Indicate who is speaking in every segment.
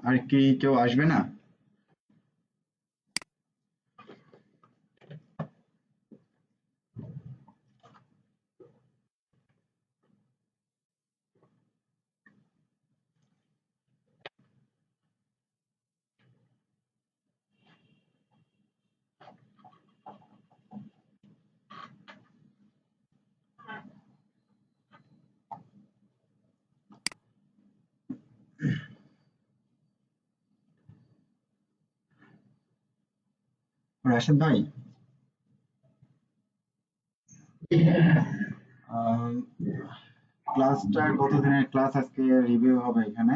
Speaker 1: আর কি কেউ আসবে না? রাশেদ ভাই, আহ, ক্লাসটা কতদিনের ক্লাস আজকে রিভিউ হবে এখানে।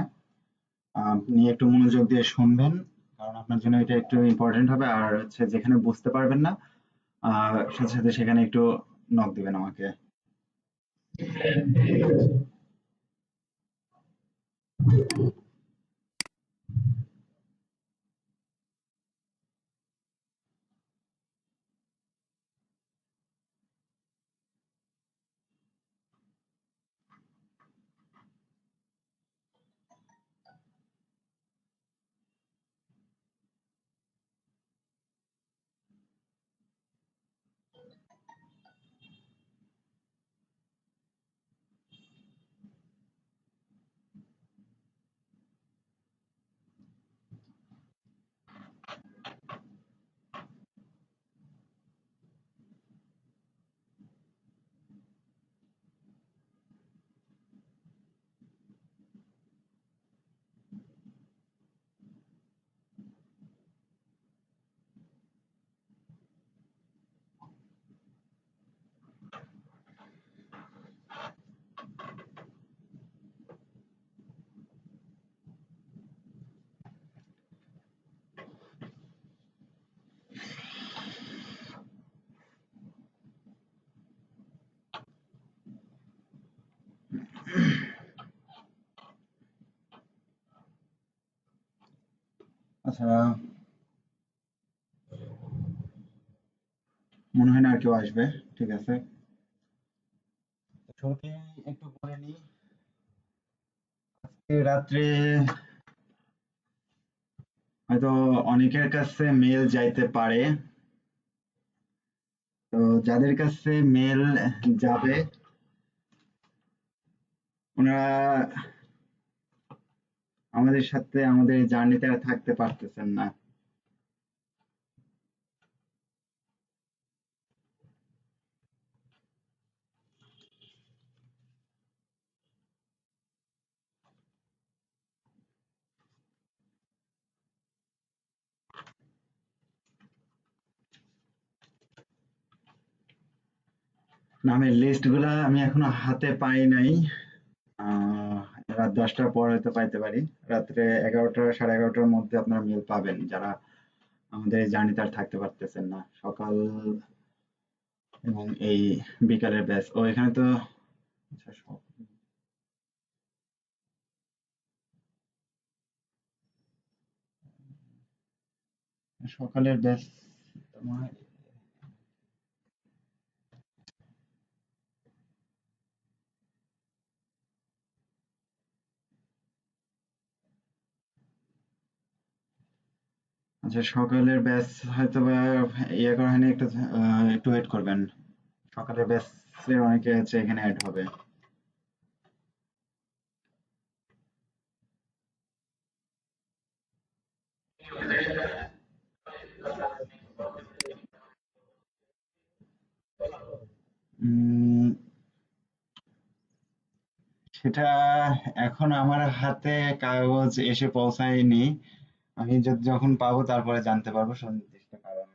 Speaker 1: আপনি একটু মনোযোগ দিয়ে শুনবেন, কারণ আপনার জন্য এটা একটু ইম্পর্টেন্ট হবে। আর হচ্ছে যেখানে বুঝতে পারবেন না, সাথে সাথে সেখানে একটু নক দিবেন আমাকে। আচ্ছা, মনে হয় না আর কেউ আসবে। ঠিক আছে, শুরুতে একটু বলে নিই। আজকে রাত্রে হয়তো অনেকের কাছে মেল যাইতে পারে। তো যাদের কাছে মেল যাবে, ওনারা আমাদের সাথে আমাদের জার্নিতে আর থাকতে পারতেছেন না। নামের লিস্ট গুলা আমি এখনো হাতে পাই নাই। আহ, রাত 10টার পর হয়তো পাইতে পারি। রাত্রে 11টা 11:30টার মধ্যে আপনারা মেল পাবেন, যারা আমাদের এই জার্নিতে আর থাকতে পারতেছেন না। সকাল এবং এই বিকালের ব্যাচ ও এখানে তো। আচ্ছা, সকালের ব্যাচ তোমার। আচ্ছা, সকালের ব্যাচ হয়তো বা ইয়ে করা হয়নি। একটু ওয়েট করবেন। সকালের ব্যাচের অনেকে হচ্ছে এখানে অ্যাড হবে। উম, সেটা এখন আমার হাতে কাগজ এসে পৌঁছায়নি। আমি যখন পাবো তারপরে জানতে পারবো সুনির্দিষ্ট কারণ।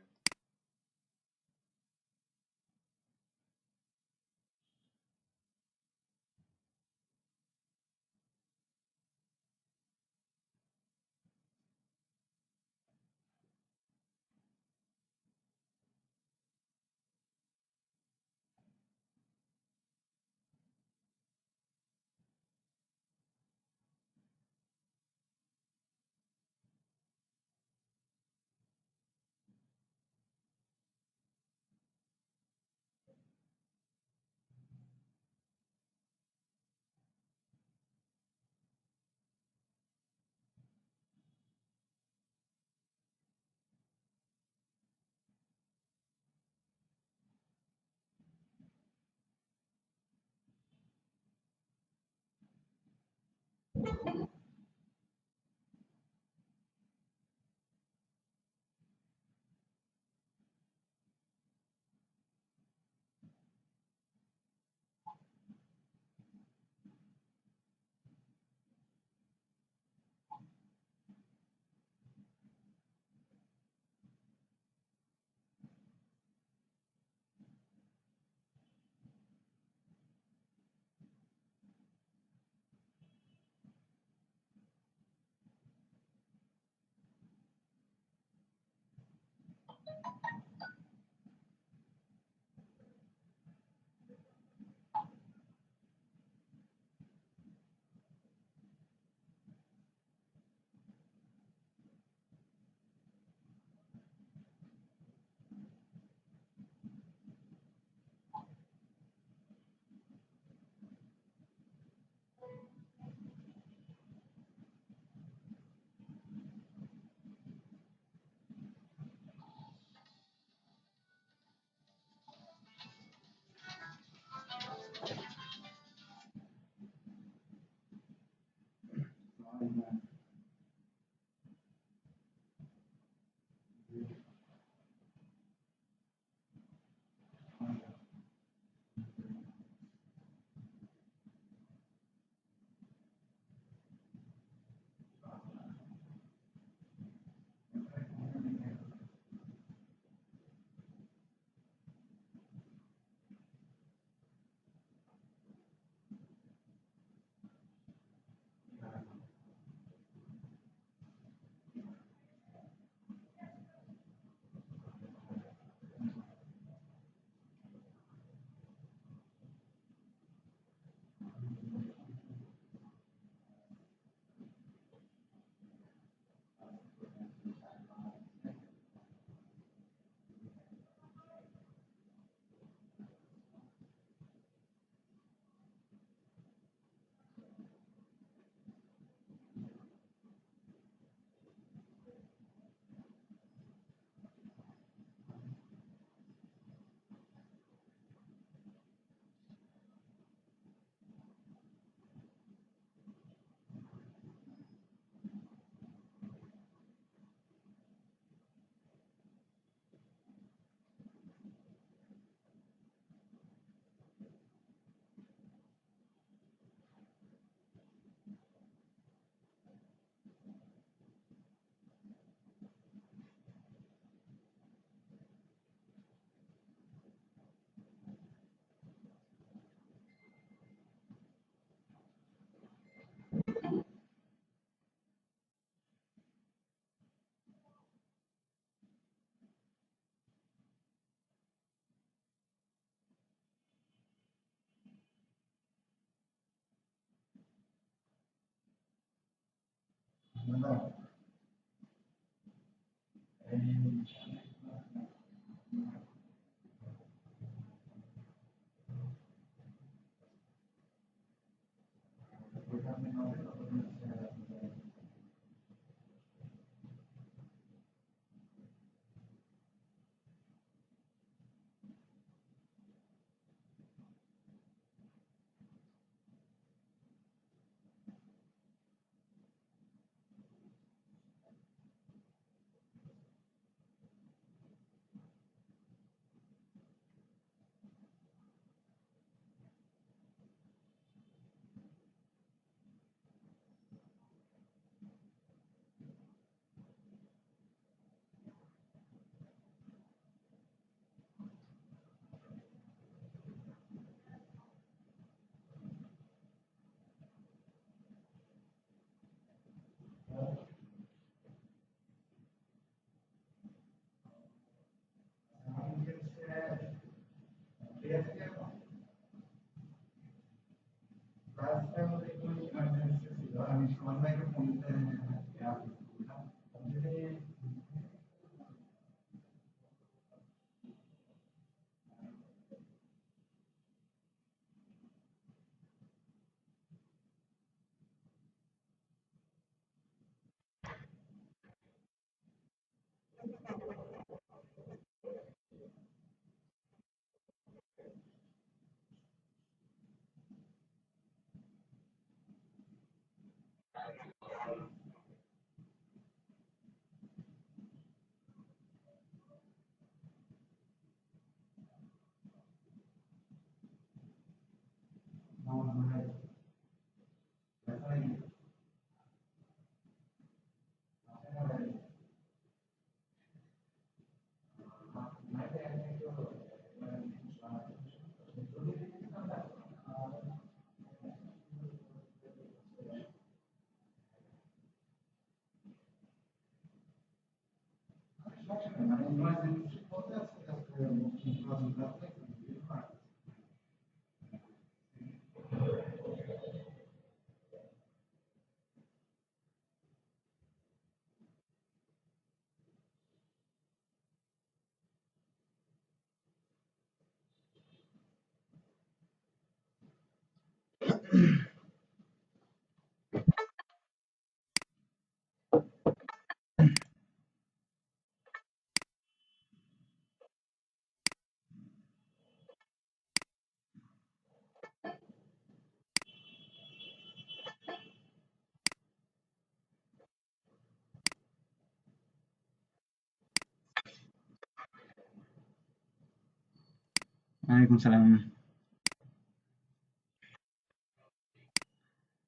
Speaker 1: ওয়ালাইকুম সালাম।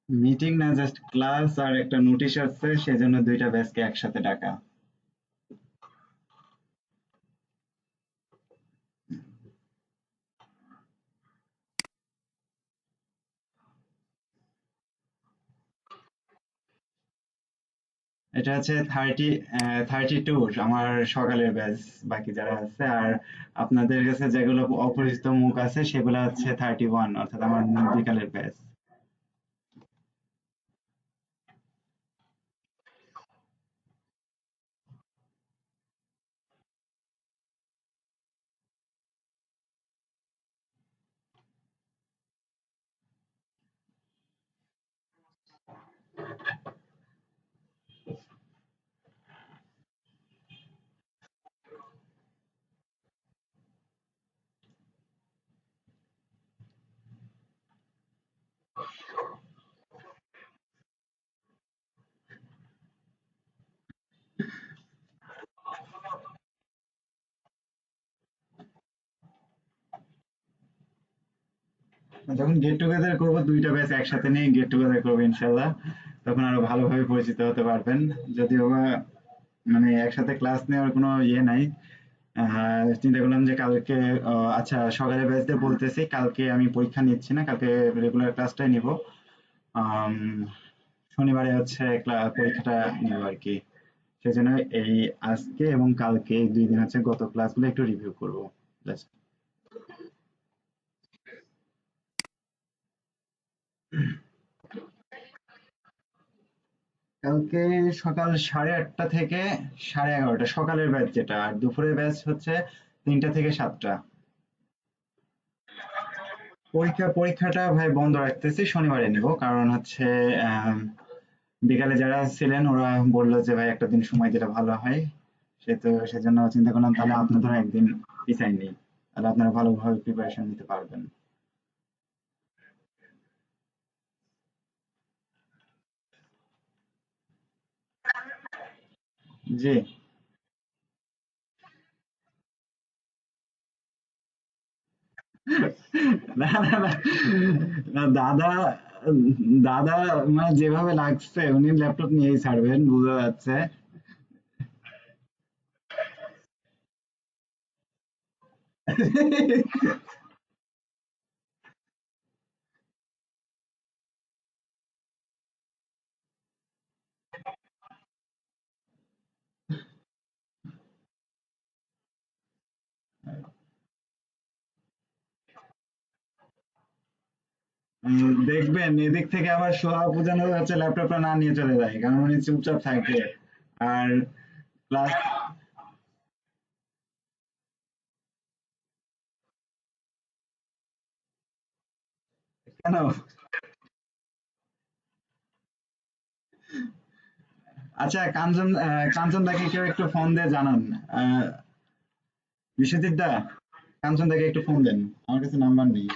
Speaker 1: মিটিং না, জাস্ট ক্লাস আর একটা নোটিশ আসছে, সেজন্য দুইটা ব্যাচকে একসাথে ডাকা। এটা হচ্ছে 32 আমার সকালের ব্যাচ। বাকি যারা আছে আর আপনাদের কাছে যেগুলো অপরিচিত মুখ আছে সেগুলো হচ্ছে 31, অর্থাৎ আমার বিকালের ব্যাচ। যখন গেট টুগেদার করবো দুইটা ব্যাচ একসাথে নিয়ে গেট টুগেদার করবো ইনশাল্লাহ, তখন আরো ভালোভাবে পরিচিত হতে পারবেন। যদিও বা মানে একসাথে ক্লাস নেওয়ার কোনো ইয়ে নাই। চিন্তা করলাম যে কালকে আচ্ছা সকালে ব্যাচদের বলতেছি, কালকে আমি পরীক্ষা নিচ্ছি না, কালকে রেগুলার ক্লাসটাই নিব। আম, শনিবারে হচ্ছে পরীক্ষাটা নিব আর কি। সেজন্য এই আজকে এবং কালকে এই 2 দিন হচ্ছে গত ক্লাসগুলো একটু রিভিউ করবো। Just কালকে সকাল 8:30 থেকে 11:30 সকালের ব্যাচ যেটা, আর দুপুরের ব্যাচ হচ্ছে 3টা থেকে 7টা। পরীক্ষাটা ভাই বন্ধ রাখতেছি, শনিবারে নিব, কারণ হচ্ছে আম, বিকালে যারা ছিলেন ওরা বললো যে ভাই একটা দিন সময় দিলে ভালো হয়। সেজন্য চিন্তা করলাম তাহলে আপনাদের একদিন পিছাই নেই, তাহলে আপনারা ভালোভাবে প্রিপারেশন নিতে পারবেন। জি। না না না, না, দাদা দাদা মানে যেভাবে লাগছে উনি ল্যাপটপ নিয়েই ছাড়বেন বোঝা যাচ্ছে। দেখবেন এদিক থেকে আবার সোহা বোঝানো হচ্ছে ল্যাপটপটা না নিয়ে চলে যায়, কারণ উনি চুপচাপ থাকে। আর প্লাস কেন? আচ্ছা কাঞ্চন দাকে কেউ একটু ফোন দিয়ে জানান। আহ, বিশ্বজিৎ দা, কাঞ্চন দাকে একটু ফোন দেন, আমার কাছে নাম্বার নেই।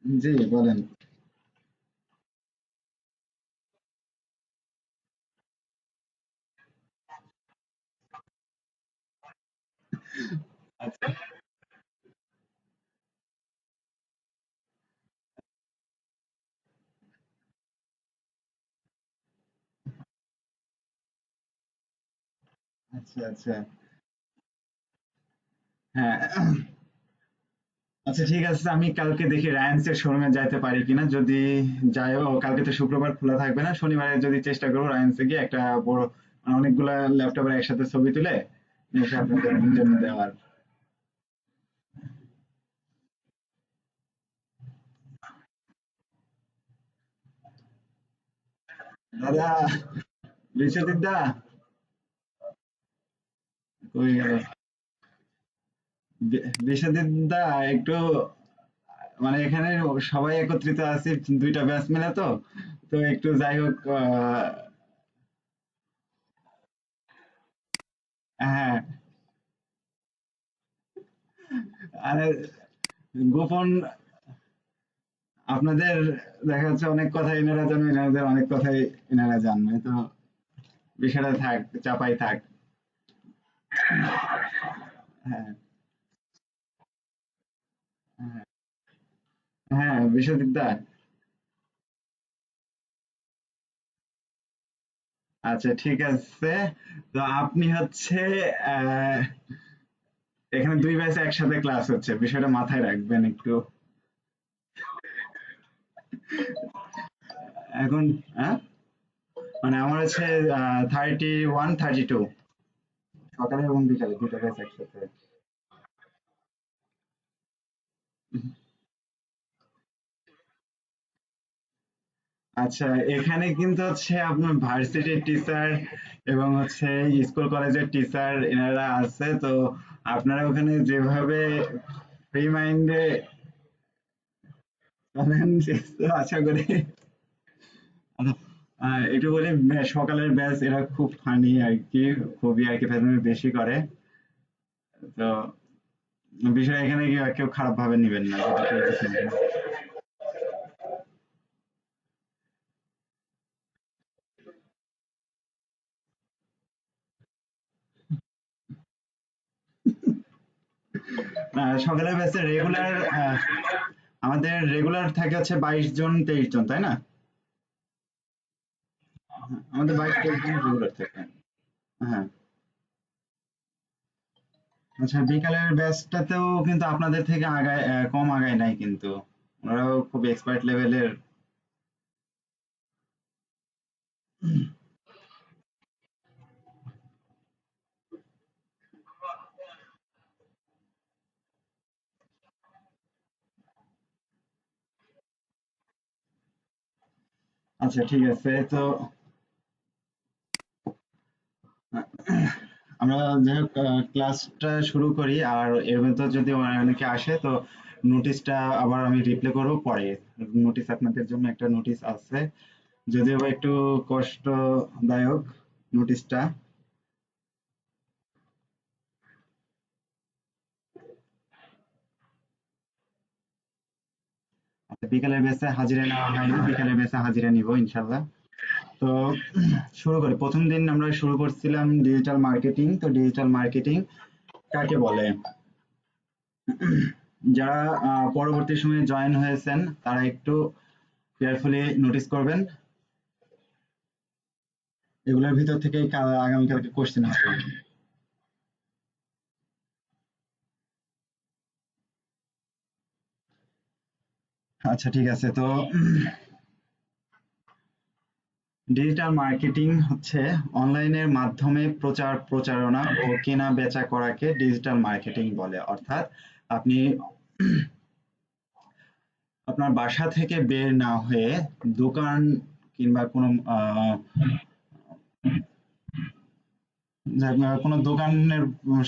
Speaker 1: জি বলেন। আচ্ছা আচ্ছা আচ্ছা। হ্যাঁ, আচ্ছা ঠিক আছে, আমি কালকে দেখি রায়ান্স এর শোরুমে যাইতে পারি কিনা। যদি যাইও, কালকে তো শুক্রবার খোলা থাকবে না, শনিবারে যদি চেষ্টা করবো রায়ান্সে গিয়ে একটা বড় মানে অনেকগুলা ল্যাপটপের একসাথে ছবি তুলে নিয়ে এসে আপনাদের জন্য দেওয়ার। দাদা বিশ্বজিৎ দা কই গেল? বিশ্বজিৎ দা একটু মানে এখানে সবাই একত্রিত আছি, দুইটা ব্যাচ মিলে তো, তো একটু যাই হোক হ্যাঁ, আরে গোপন আপনাদের দেখা যাচ্ছে অনেক কথা এনারা জানবে, এনাদের অনেক কথাই এনারা জানবে, তো বিষয়টা থাক, চাপাই থাক। হ্যাঁ, হ্যাঁ, হ্যাঁ, বিশ্বজিৎ দা, আচ্ছা ঠিক আছে। তো আপনি হচ্ছে আহ, এখানে দুই ব্যাচ একসাথে ক্লাস হচ্ছে, বিষয়টা মাথায় রাখবেন একটু। এখন হ্যাঁ, মানে আমার হচ্ছে 31 32, সকালে এবং বিকালে দুটো ব্যাচ একসাথে। আচ্ছা, এখানে কিন্তু হচ্ছে আপনার ভার্সিটির টিচার এবং হচ্ছে স্কুল কলেজের টিচার এনারা আছে, তো আপনারা ওখানে যেভাবে ফ্রি মাইন্ডে চলেন তো আশা করি একটু বলি, সকালের ব্যাচ এরা খুব ফানি আর কি, খুবই আর কি ফেজলামি বেশি করে, তো বিষয় এখানে কি কেউ খারাপ ভাবে নিবেন না, যেটা কেউ বুঝছেন। সকালের ব্যাচে রেগুলার আমাদের রেগুলার থাকে হচ্ছে 22 জন 23 জন, তাই না? আমাদের 22 23 জন রেগুলার থাকে। হ্যাঁ, আচ্ছা, বিকালের ব্যাচটাতেও কিন্তু আপনাদের থেকে আগায়, কম আগায় নাই কিন্তু, ওরাও খুব এক্সপার্ট লেভেলের। আচ্ছা ঠিক আছে, তো আমরা যাই হোক ক্লাসটা শুরু করি, আর এর মধ্যে যদি অনেকে আসে তো নোটিশটা আবার আমি রিপ্লে করব পরে। নোটিশ আপনাদের জন্য একটা নোটিশ আছে, যদিও বা একটু কষ্টদায়ক নোটিশটা। আচ্ছা, বিকালের বেসে হাজিরা নেওয়া হয়নি, বিকালের বেসে হাজিরা নিব ইনশাল্লাহ। তো শুরু করি, প্রথম দিন আমরা শুরু করছিলাম ডিজিটাল মার্কেটিং। তো ডিজিটাল মার্কেটিং কাকে বলে, যারা পরবর্তী সময়ে জয়েন হয়েছেন তারা একটু কেয়ারফুলি নোটিস করবেন, এগুলোর ভিতর থেকেই আগামীকালকে কোশ্চেন আসবে। আচ্ছা ঠিক আছে, তো ডিজিটাল মার্কেটিং হচ্ছে অনলাইনের মাধ্যমে প্রচার প্রচারণা ও কেনা বেচা করাকে ডিজিটাল মার্কেটিং বলে। অর্থাৎ আপনি আপনার বাসা থেকে বের না হয়ে দোকান কিংবা কোনো কোনো দোকানের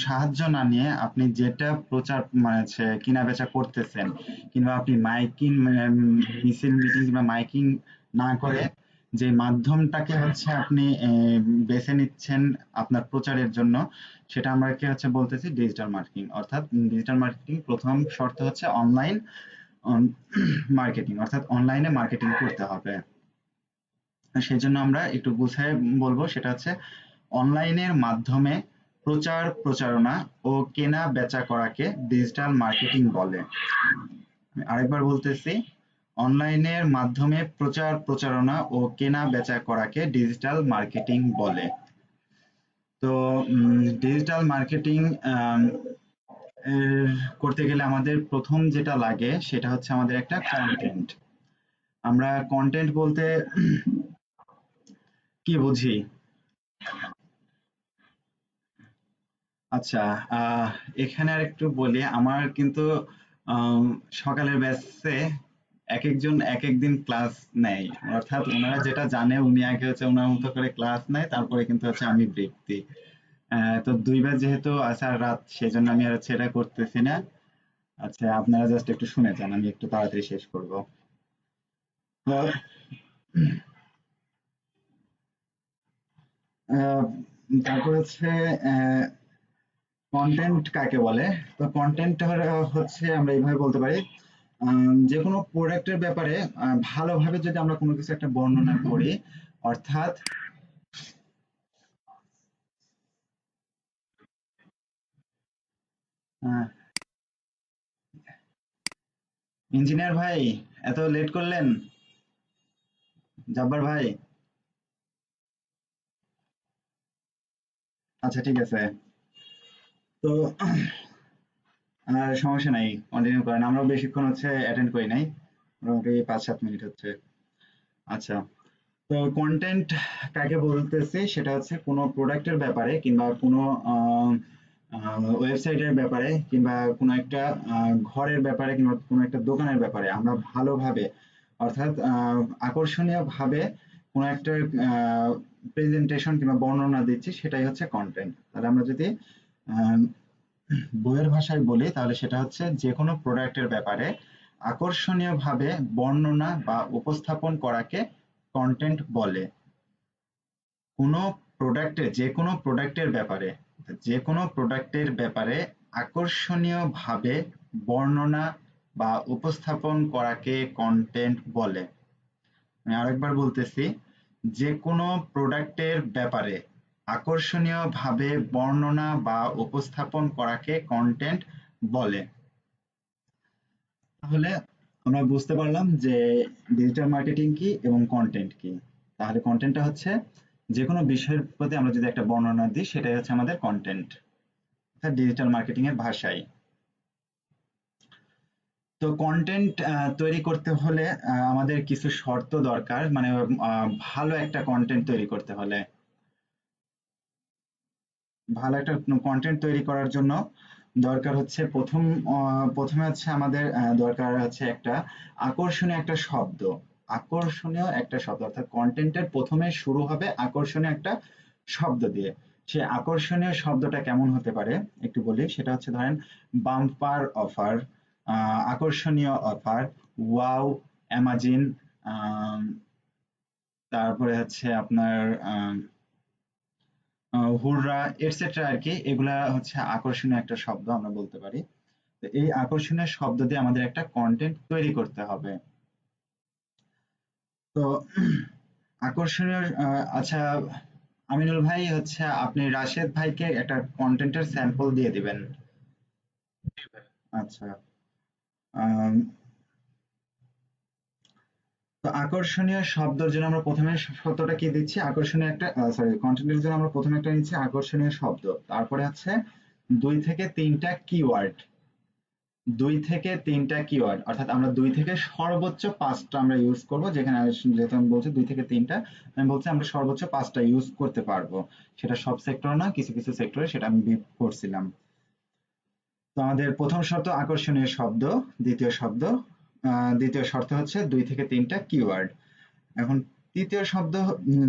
Speaker 1: সাহায্য না নিয়ে আপনি যেটা প্রচার মানে হচ্ছে কিনা বেচা করতেছেন, কিংবা আপনি মাইকিং মিছিল মিটিং কিংবা মাইকিং না করে যে মাধ্যমটাকে হচ্ছে আপনি বেছে নিচ্ছেন আপনার প্রচারের জন্য, সেটা আমরা কি হচ্ছে বলতেছি ডিজিটাল মার্কেটিং। অর্থাৎ ডিজিটাল মার্কেটিং প্রথম শর্ত হচ্ছে অনলাইন মার্কেটিং, অর্থাৎ অনলাইনে মার্কেটিং করতে হবে। সেই জন্য আমরা একটু গুছায় বলবো, সেটা হচ্ছে অনলাইনের মাধ্যমে প্রচার প্রচারণা ও কেনা বেচা করাকে ডিজিটাল মার্কেটিং বলে। আমি আরেকবার বলতেছি, অনলাইনের মাধ্যমে প্রচার প্রচারণা ও কেনা বেচা করাকে ডিজিটাল মার্কেটিং বলে। তো ডিজিটাল মার্কেটিং করতে গেলে আমাদের প্রথম যেটা লাগে সেটা হচ্ছে আমাদের একটা কন্টেন্ট। আমরা কন্টেন্ট বলতে কি বুঝি? আচ্ছা, আহ এখানে আর একটু বলি, আমার কিন্তু আম, সকালের ব্যাচে এক একজন এক এক দিন ক্লাস নেয়, অর্থাৎ ওনারা যেটা জানে উনি আগে হচ্ছে ওনার মতো করে ক্লাস নেয়, তারপরে কিন্তু হচ্ছে আমি ব্রেক দিই। তো দুইবার যেহেতু আসার রাত, সেজন্য আমি আর হচ্ছে এটা করতেছি না। আচ্ছা, আপনারা জাস্ট একটু শুনে যান, আমি একটু তাড়াতাড়ি শেষ করব। তো আহ, তারপর হচ্ছে কন্টেন্ট কাকে বলে। তো কন্টেন্ট হচ্ছে আমরা এইভাবে বলতে পারি, যে কোনো প্রোডাক্টের ব্যাপারে ভালোভাবে যদি আমরা কোনো কিছু একটা বর্ণনা করি, অর্থাৎ ইঞ্জিনিয়ার ভাই, এত লেট করলেন? জব্বার ভাই, আচ্ছা ঠিক আছে। তো আর সমস্যা নাই, কন্টিনিউ করেন, আমরাও বেশিক্ষণ হচ্ছে অ্যাটেন্ড করি নাই, মোটামুটি 5-7 মিনিট হচ্ছে। আচ্ছা, তো কন্টেন্ট কাকে বলতেছি, সেটা হচ্ছে কোনো প্রোডাক্টের ব্যাপারে কিংবা কোনো ওয়েবসাইটের ব্যাপারে কিংবা কোনো একটা ঘরের ব্যাপারে কিংবা কোনো একটা দোকানের ব্যাপারে আমরা ভালোভাবে, অর্থাৎ আকর্ষণীয় ভাবে কোনো একটা প্রেজেন্টেশন কিংবা বর্ণনা দিচ্ছি, সেটাই হচ্ছে কন্টেন্ট। তাহলে আমরা যদি আহ, বইয়ের ভাষায় বলি, তাহলে সেটা হচ্ছে যে কোনো প্রোডাক্টের ব্যাপারে আকর্ষণীয়ভাবে বর্ণনা বা উপস্থাপন করাকে কন্টেন্ট বলে। কোনো প্রোডাক্টের, যে কোনো প্রোডাক্টের ব্যাপারে, যে কোনো প্রোডাক্টের ব্যাপারে আকর্ষণীয়ভাবে বর্ণনা বা উপস্থাপন করাকে কন্টেন্ট বলে। আমি আরেকবার বলতেছি, যে কোনো প্রোডাক্টের ব্যাপারে আকর্ষণীয়ভাবে বর্ণনা বা উপস্থাপন করাকে কন্টেন্ট বলে। তাহলে আমরা বুঝতে পারলাম যে ডিজিটাল মার্কেটিং কি এবং কন্টেন্ট কি। তাহলে কন্টেন্টটা হচ্ছে যে কোনো বিষয়ের প্রতি আমরা যদি একটা বর্ণনা দিই, সেটাই হচ্ছে আমাদের কন্টেন্ট, অর্থাৎ ডিজিটাল মার্কেটিং এর ভাষায়। তো কন্টেন্ট তৈরি করতে হলে আমাদের কিছু শর্ত দরকার, মানে ভালো একটা কন্টেন্ট তৈরি করতে হলে, ভালো একটা কন্টেন্ট তৈরি করার জন্য দরকার হচ্ছে প্রথমে হচ্ছে আমাদের দরকার হচ্ছে একটা আকর্ষণীয় একটা শব্দ। আকর্ষণীয় একটা শব্দ, অর্থাৎ কন্টেন্টের প্রথমে শুরু হবে আকর্ষণীয় একটা শব্দ দিয়ে। সেই আকর্ষণীয় শব্দটা কেমন হতে পারে একটু বলি, সেটা হচ্ছে ধরেন বাম্পার অফার, আকর্ষণীয় অফার, ওয়াও, অ্যামাজিন, তারপরে হচ্ছে আপনার হুররা, এটসেট্রা আর কি। এগুলা হচ্ছে আকর্ষণীয় একটা শব্দ আমরা বলতে পারি। তো এই আকর্ষণীয় শব্দ দিয়ে আমাদের একটা কন্টেন্ট তৈরি করতে হবে। তো আকর্ষণীয় আচ্ছা, আমিনুল ভাই হচ্ছে আপনি রাশেদ ভাইকে একটা কন্টেন্টের স্যাম্পল দিয়ে দিবেন। আচ্ছা, আম, তো আকর্ষণীয় শব্দের জন্য আমরা প্রথমে শব্দটা কি দিচ্ছি, আকর্ষণীয় একটা, সরি, কন্টেন্টের জন্য আমরা প্রথমে একটা নিচ্ছি আকর্ষণীয় শব্দ, তারপরে হচ্ছে 2 থেকে 3টা কিওয়ার্ড, 2 থেকে 3টা কিওয়ার্ড, অর্থাৎ আমরা 2 থেকে সর্বোচ্চ 5টা আমরা ইউজ করব। যেখানে যেহেতু আমি বলছি 2 থেকে 3টা, আমি বলছি আমরা সর্বোচ্চ 5টা ইউজ করতে পারবো। সেটা সব সেক্টর না, কিছু কিছু সেক্টরে সেটা আমি করছিলাম। তো আমাদের প্রথম শর্ত আকর্ষণীয় শব্দ, দ্বিতীয় শর্ত হচ্ছে 2 থেকে 3টা কিওয়ার্ড। এখন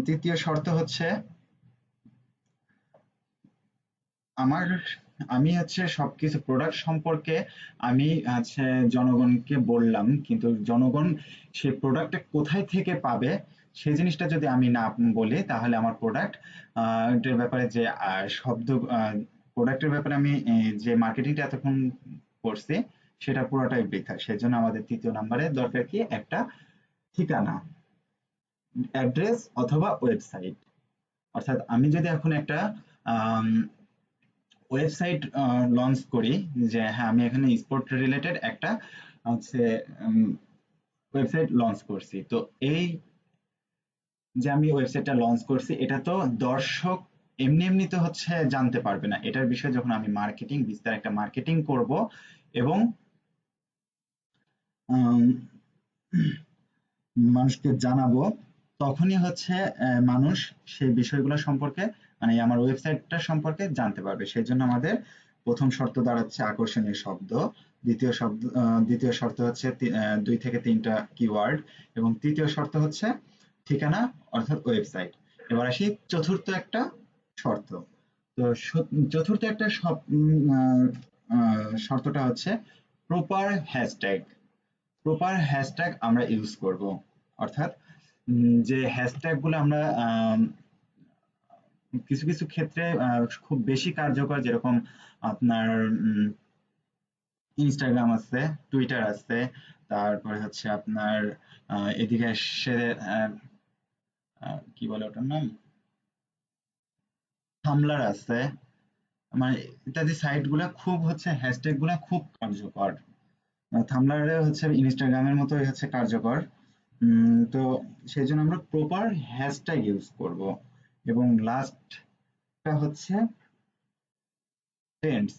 Speaker 1: তৃতীয় শর্ত হচ্ছে আমার, আমি হচ্ছে সবকিছু প্রোডাক্ট সম্পর্কে আমি হচ্ছে জনগণকে বললাম, কিন্তু জনগণ সেই প্রোডাক্টটা কোথায় থেকে পাবে সেই জিনিসটা যদি আমি না বলি, তাহলে আমার প্রোডাক্ট এটার ব্যাপারে যে শব্দ, প্রোডাক্টের ব্যাপারে আমি যে মার্কেটিংটা এতক্ষণ করছি, সেটা পুরোটাই বৃথা। সেজন্য আমাদের 3য় নাম্বারে দরকার কি, একটা ঠিকানা, অ্যাড্রেস অথবা ওয়েবসাইট। অর্থাৎ আমি যদি এখন একটা ওয়েবসাইট লঞ্চ করি, যে হ্যাঁ আমি এখানে স্পোর্ট রিলেটেড একটা হচ্ছে ওয়েবসাইট লঞ্চ করছি, তো এই যে আমি ওয়েবসাইটটা লঞ্চ করছি, এটা তো দর্শক এমনি এমনি তো হচ্ছে জানতে পারবে না। এটার বিষয়ে যখন আমি মার্কেটিং, বিস্তার একটা মার্কেটিং করব এবং আম, মানুষকে জানাবো, তখনই হচ্ছে মানুষ সেই বিষয়গুলো সম্পর্কে, মানে আমার ওয়েবসাইটটা সম্পর্কে জানতে পারবে। সেই জন্য আমাদের প্রথম শর্ত দাঁড়াচ্ছে আকর্ষণীয় শব্দ, দ্বিতীয় শর্ত হচ্ছে 2 থেকে 3টা কিওয়ার্ড, এবং তৃতীয় শর্ত হচ্ছে ঠিকানা অর্থাৎ ওয়েবসাইট। এবার আসি চতুর্থ একটা শর্ত। তো চতুর্থ একটা শর্তটা হচ্ছে প্রপার হ্যাশট্যাগ। প্রপার হ্যাশট্যাগ আমরা ইউজ করব, অর্থাৎ যে হ্যাশট্যাগ গুলো আমরা কিছু কিছু ক্ষেত্রে খুব বেশি কার্যকর, যেরকম আপনার ইনস্টাগ্রাম আছে, টুইটার আছে, তারপরে হচ্ছে আপনার এদিকে এসে কি বলে ওটার নাম, থামলার আছে, মানে ইত্যাদি সাইট গুলা খুব হচ্ছে হ্যাশট্যাগ গুলা খুব কার্যকর। থামলারে হচ্ছে ইনস্টাগ্রামের মতোই হচ্ছে কার্যকর। তো সেই জন্য আমরা প্রপার হ্যাশট্যাগ ইউজ করব। এবং লাস্টটা হচ্ছে ট্রেন্ডস।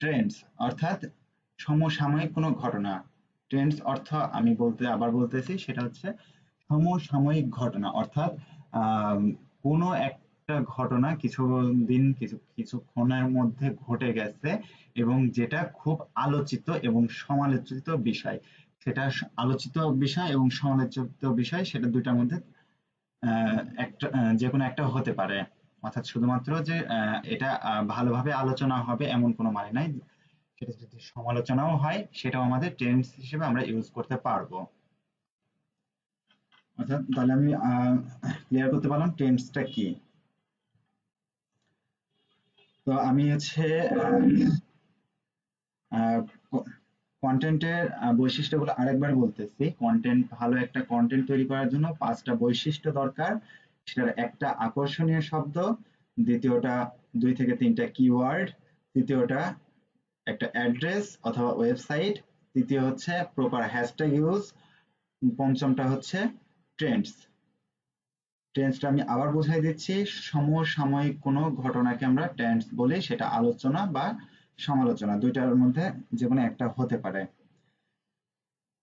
Speaker 1: ট্রেন্ডস অর্থাৎ সমসাময়িক কোনো ঘটনা। ট্রেন্ডস অর্থ আমি আবার বলতেছি, সেটা হচ্ছে সমসাময়িক ঘটনা, অর্থাৎ আম, কোনো একটা ঘটনা কিছুক্ষণের মধ্যে ঘটে গেছে, এবং যেটা খুব আলোচিত এবং সমালোচিত বিষয়। সেটা আলোচিত বিষয় এবং সমালোচিত বিষয়, সেটা দুইটার মধ্যে একটা যে কোনো একটা হতে পারে। অর্থাৎ শুধুমাত্র যে এটা ভালোভাবে আলোচনা হবে এমন কোনো মানে নাই, সেটা যদি সমালোচনাও হয় সেটাও আমাদের ট্রেন্ডস হিসেবে আমরা ইউজ করতে পারবো। অর্থাৎ তাহলে আমি ক্লিয়ার করতে পারলাম ট্রেন্ডসটা কি। তো আমি হচ্ছে কন্টেন্টের বৈশিষ্ট্যগুলো আরেকবার বলতেছি। ভালো একটা কন্টেন্ট তৈরি করার জন্য 5টা বৈশিষ্ট্য দরকার। সেটার একটা আকর্ষণীয় শব্দ, দ্বিতীয়টা 2 থেকে 3টা কিওয়ার্ড, তৃতীয়টা একটা অ্যাড্রেস অথবা ওয়েবসাইট, তৃতীয় হচ্ছে প্রপার হ্যাশট্যাগ ইউজ, পঞ্চমটা হচ্ছে ট্রেন্ডস। ট্রেন্ডসটা আমি আবার বুঝাই দিচ্ছি, সমসাময়িক কোনো ঘটনাকে আমরা ট্রেন্ডস বলি, সেটা আলোচনা বা সমালোচনা দুইটার মধ্যে যে কোনো একটা হতে পারে।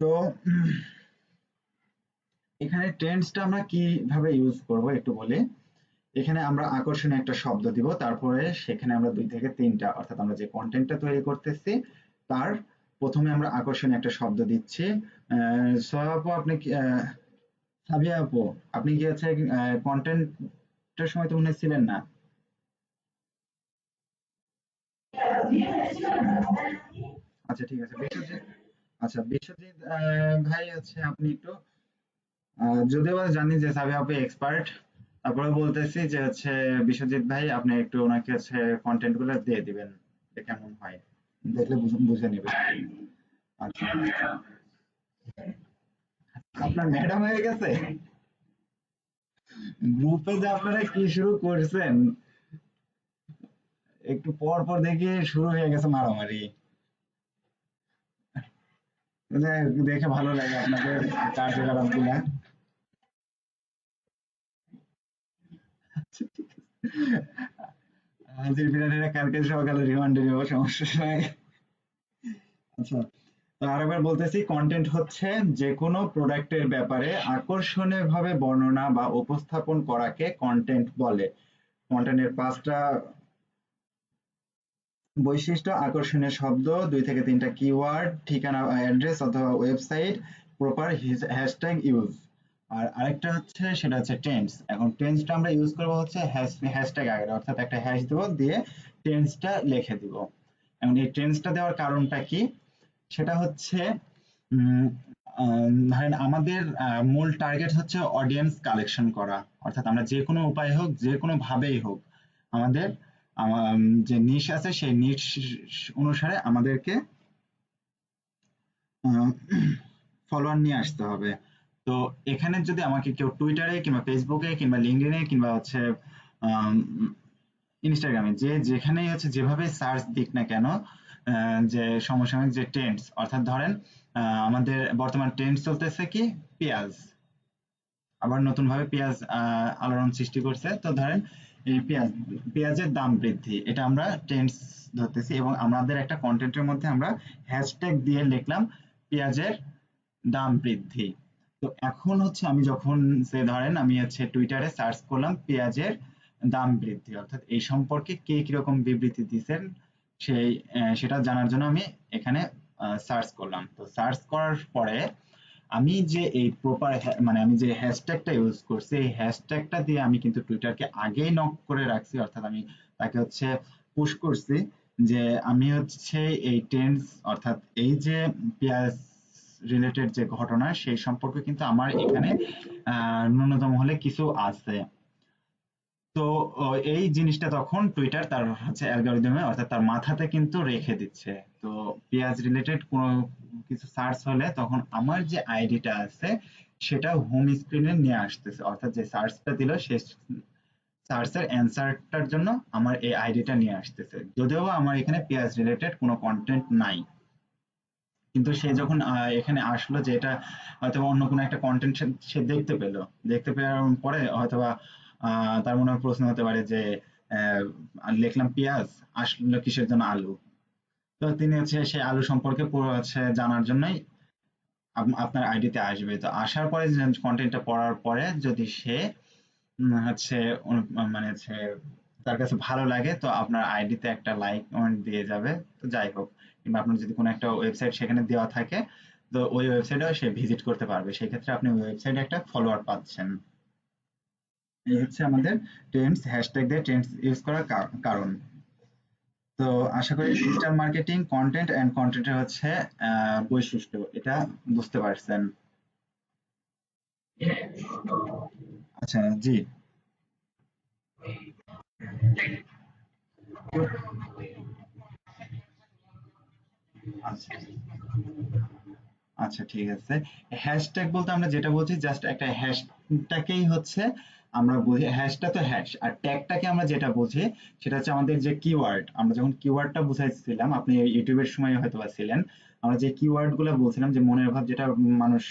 Speaker 1: তো এখানে ট্রেন্ডসটা আমরা কিভাবে ইউজ করব একটু বলি। এখানে আমরা আকর্ষণীয় একটা শব্দ দিব, তারপরে সেখানে আমরা 2 থেকে 3টা, অর্থাৎ আমরা যে কন্টেন্টটা তৈরি করতেছি তার প্রথমে আমরা আকর্ষণীয় একটা শব্দ দিচ্ছি। সোহা আপু, আপনি কি সাবিয়া আপু, আপনি কি হচ্ছে কন্টেন্টের সময় তো মনে হয় ছিলেন না? আচ্ছা ঠিক আছে বিশ্বজিৎ। আচ্ছা বিশ্বজিৎ ভাই হচ্ছে আপনি একটু যদিও বা জানি যে সাবিয়া আপু এক্সপার্ট, তারপরে বলতেছি যে হচ্ছে বিশ্বজিৎ ভাই আপনি একটু ওনাকে হচ্ছে কন্টেন্ট গুলো দিয়ে দিবেন, যে কেমন হয়, দেখলে বুঝে নেবে। আচ্ছা, আপনার ম্যাডাম হয়ে গেছে? গ্রুপে যে আপনারা কি শুরু করছেন, একটু পর পর দেখি শুরু হয়ে গেছে মারামারি। দেখে ভালো লাগে আপনাদের কার্যকলাপ গুলা। হাজির বিরিয়ানিরা কালকে সকালে রিমান্ডে নেবো, সমস্যা নাই। আচ্ছা, তো আরেকবার বলতেছি, কন্টেন্ট হচ্ছে যে কোনো প্রোডাক্টের ব্যাপারে আকর্ষণীয় ভাবে বর্ণনা বা উপস্থাপন করাকে কন্টেন্ট বলে। কন্টেন্টের 5টা বৈশিষ্ট্য: আকর্ষণীয় শব্দ, 2 থেকে 3টা কিওয়ার্ড, ঠিকানা অ্যাড্রেস অথবা ওয়েবসাইট, প্রপার হ্যাশট্যাগ ইউজ। আর আরেকটা হচ্ছে সেটা হচ্ছে টেন্স। এখন টেন্সটা আমরা ইউজ করবো হচ্ছে হ্যাশট্যাগ আগে, অর্থাৎ একটা হ্যাশ দেবো, দিয়ে টেন্সটা লিখে দিব। এখন এই টেন্সটা দেওয়ার কারণটা কি, সেটা হচ্ছে উম, ধরেন আমাদের মূল টার্গেট হচ্ছে অডিয়েন্স কালেকশন করা, অর্থাৎ আমরা যে কোনো উপায় হোক, যে কোনো ভাবেই হোক, আমাদের যে নিশ আছে সেই নিশ অনুসারে আমাদেরকে ফলোয়ার নিয়ে আসতে হবে। তো এখানে যদি আমাকে কেউ টুইটারে কিংবা ফেসবুকে কিংবা লিঙ্কডইনে কিংবা হচ্ছে ইনস্টাগ্রামে, যে যেখানেই হচ্ছে যেভাবে সার্চ দিক না কেন, যে সমসাময়িক যে ট্রেন্ডস, অর্থাৎ ধরেন আমাদের বর্তমান ট্রেন্ড চলতেছে কি, পেঁয়াজ। আবার নতুন ভাবে পেঁয়াজ আলোড়ন সৃষ্টি করছে, তো ধরেন এই পেঁয়াজের দাম বৃদ্ধি, এটা আমরা ট্রেন্ডস ধরতেছি, এবং আমাদের একটা কন্টেন্টের মধ্যে আমরা হ্যাশট্যাগ দিয়ে লিখলাম পেঁয়াজের দাম বৃদ্ধি। তো এখন হচ্ছে আমি যখন ধরেন আমি হচ্ছে টুইটারে সার্চ করলাম পেঁয়াজের দাম বৃদ্ধি, অর্থাৎ এই সম্পর্কে কে কিরকম বিবৃতি দিচ্ছেন সেই সেটা জানার জন্য আমি এখানে সার্চ করলাম। তো সার্চ করার পরে আমি যে এই প্রপার মানে আমি যে হ্যাশট্যাগটা ইউজ করছি এই হ্যাশট্যাগটা দিয়ে আমি কিন্তু টুইটারকে আগেই নক করে রাখছি, অর্থাৎ আমি তাকে হচ্ছে পুশ করছি যে আমি হচ্ছে এই টেন্স অর্থাৎ এই যে পেঁয়াজ রিলেটেড যে ঘটনা সেই সম্পর্কে কিন্তু আমার এখানে ন্যূনতম হলে কিছু আছে। তো এই জিনিসটা তখন টুইটার তার হচ্ছে অ্যালগরিদমে অর্থাৎ তার মাথাতে কিন্তু রেখে দিচ্ছে। তো পেঁয়াজ রিলেটেড কোনো কিছু সার্চ হলে তখন আমার যে আইডিটা আছে সেটা হোম স্ক্রিনে নিয়ে আসতেছে, অর্থাৎ যে সার্চটা দিল সে সার্চের অ্যান্সারটার জন্য আমার এই আইডিটা নিয়ে আসতেছে, যদিও বা আমার এখানে পেঁয়াজ রিলেটেড কোনো কন্টেন্ট নাই। কিন্তু সে যখন এখানে আসলো যে এটা হয়তো অন্য কোনো একটা কন্টেন্ট সে দেখতে পেলো, দেখতে পাওয়ার পরে হয়তোবা তার মনে হয় প্রশ্ন হতে পারে যে আহ, লিখলাম পেঁয়াজ, আসলো কিসের জন্য আলু। তো তিনি হচ্ছে সেই আলু সম্পর্কে পুরো হচ্ছে জানার জন্যই আপনার আইডিতে আসবে। তো আসার পরে কন্টেন্টটা পড়ার পরে যদি সে হচ্ছে মানে হচ্ছে তার কাছে ভালো লাগে তো আপনার আইডিতে একটা লাইক কমেন্ট দিয়ে যাবে। তো যাই হোক, কিংবা আপনার যদি কোনো একটা ওয়েবসাইট সেখানে দেওয়া থাকে তো ওই ওয়েবসাইটেও সে ভিজিট করতে পারবে, সেই ক্ষেত্রে আপনি ওই ওয়েবসাইটে একটা ফলোয়ার পাচ্ছেন। এই হচ্ছে আমাদের ট্রেন্ডস, হ্যাশট্যাগ দিয়ে ট্রেন্ডস ইউজ করার কারণ। তো আশা করি ডিজিটাল মার্কেটিং কন্টেন্ট এন্ড কন্টেন্টের হচ্ছে বৈশিষ্ট্য এটা বুঝতে পারছেন। আচ্ছা, জি। আচ্ছা, আচ্ছা, ঠিক আছে। হ্যাশট্যাগ বলতে আমরা যেটা বলছি জাস্ট একটা হ্যাশটাকেই হচ্ছে আমরা বুঝি, হ্যাশটা তো হ্যাশ, আর ট্যাগটাকে আমরা যেটা বুঝি সেটা হচ্ছে আমাদের যে কিওয়ার্ড। আমরা যখন কিওয়ার্ডটা বুঝাইছিলাম আপনি ইউটিউবের সময় হয়তো বা ছিলেন, আমরা যে কিওয়ার্ড গুলো বলছিলাম যে মনের ভাব যেটা মানুষ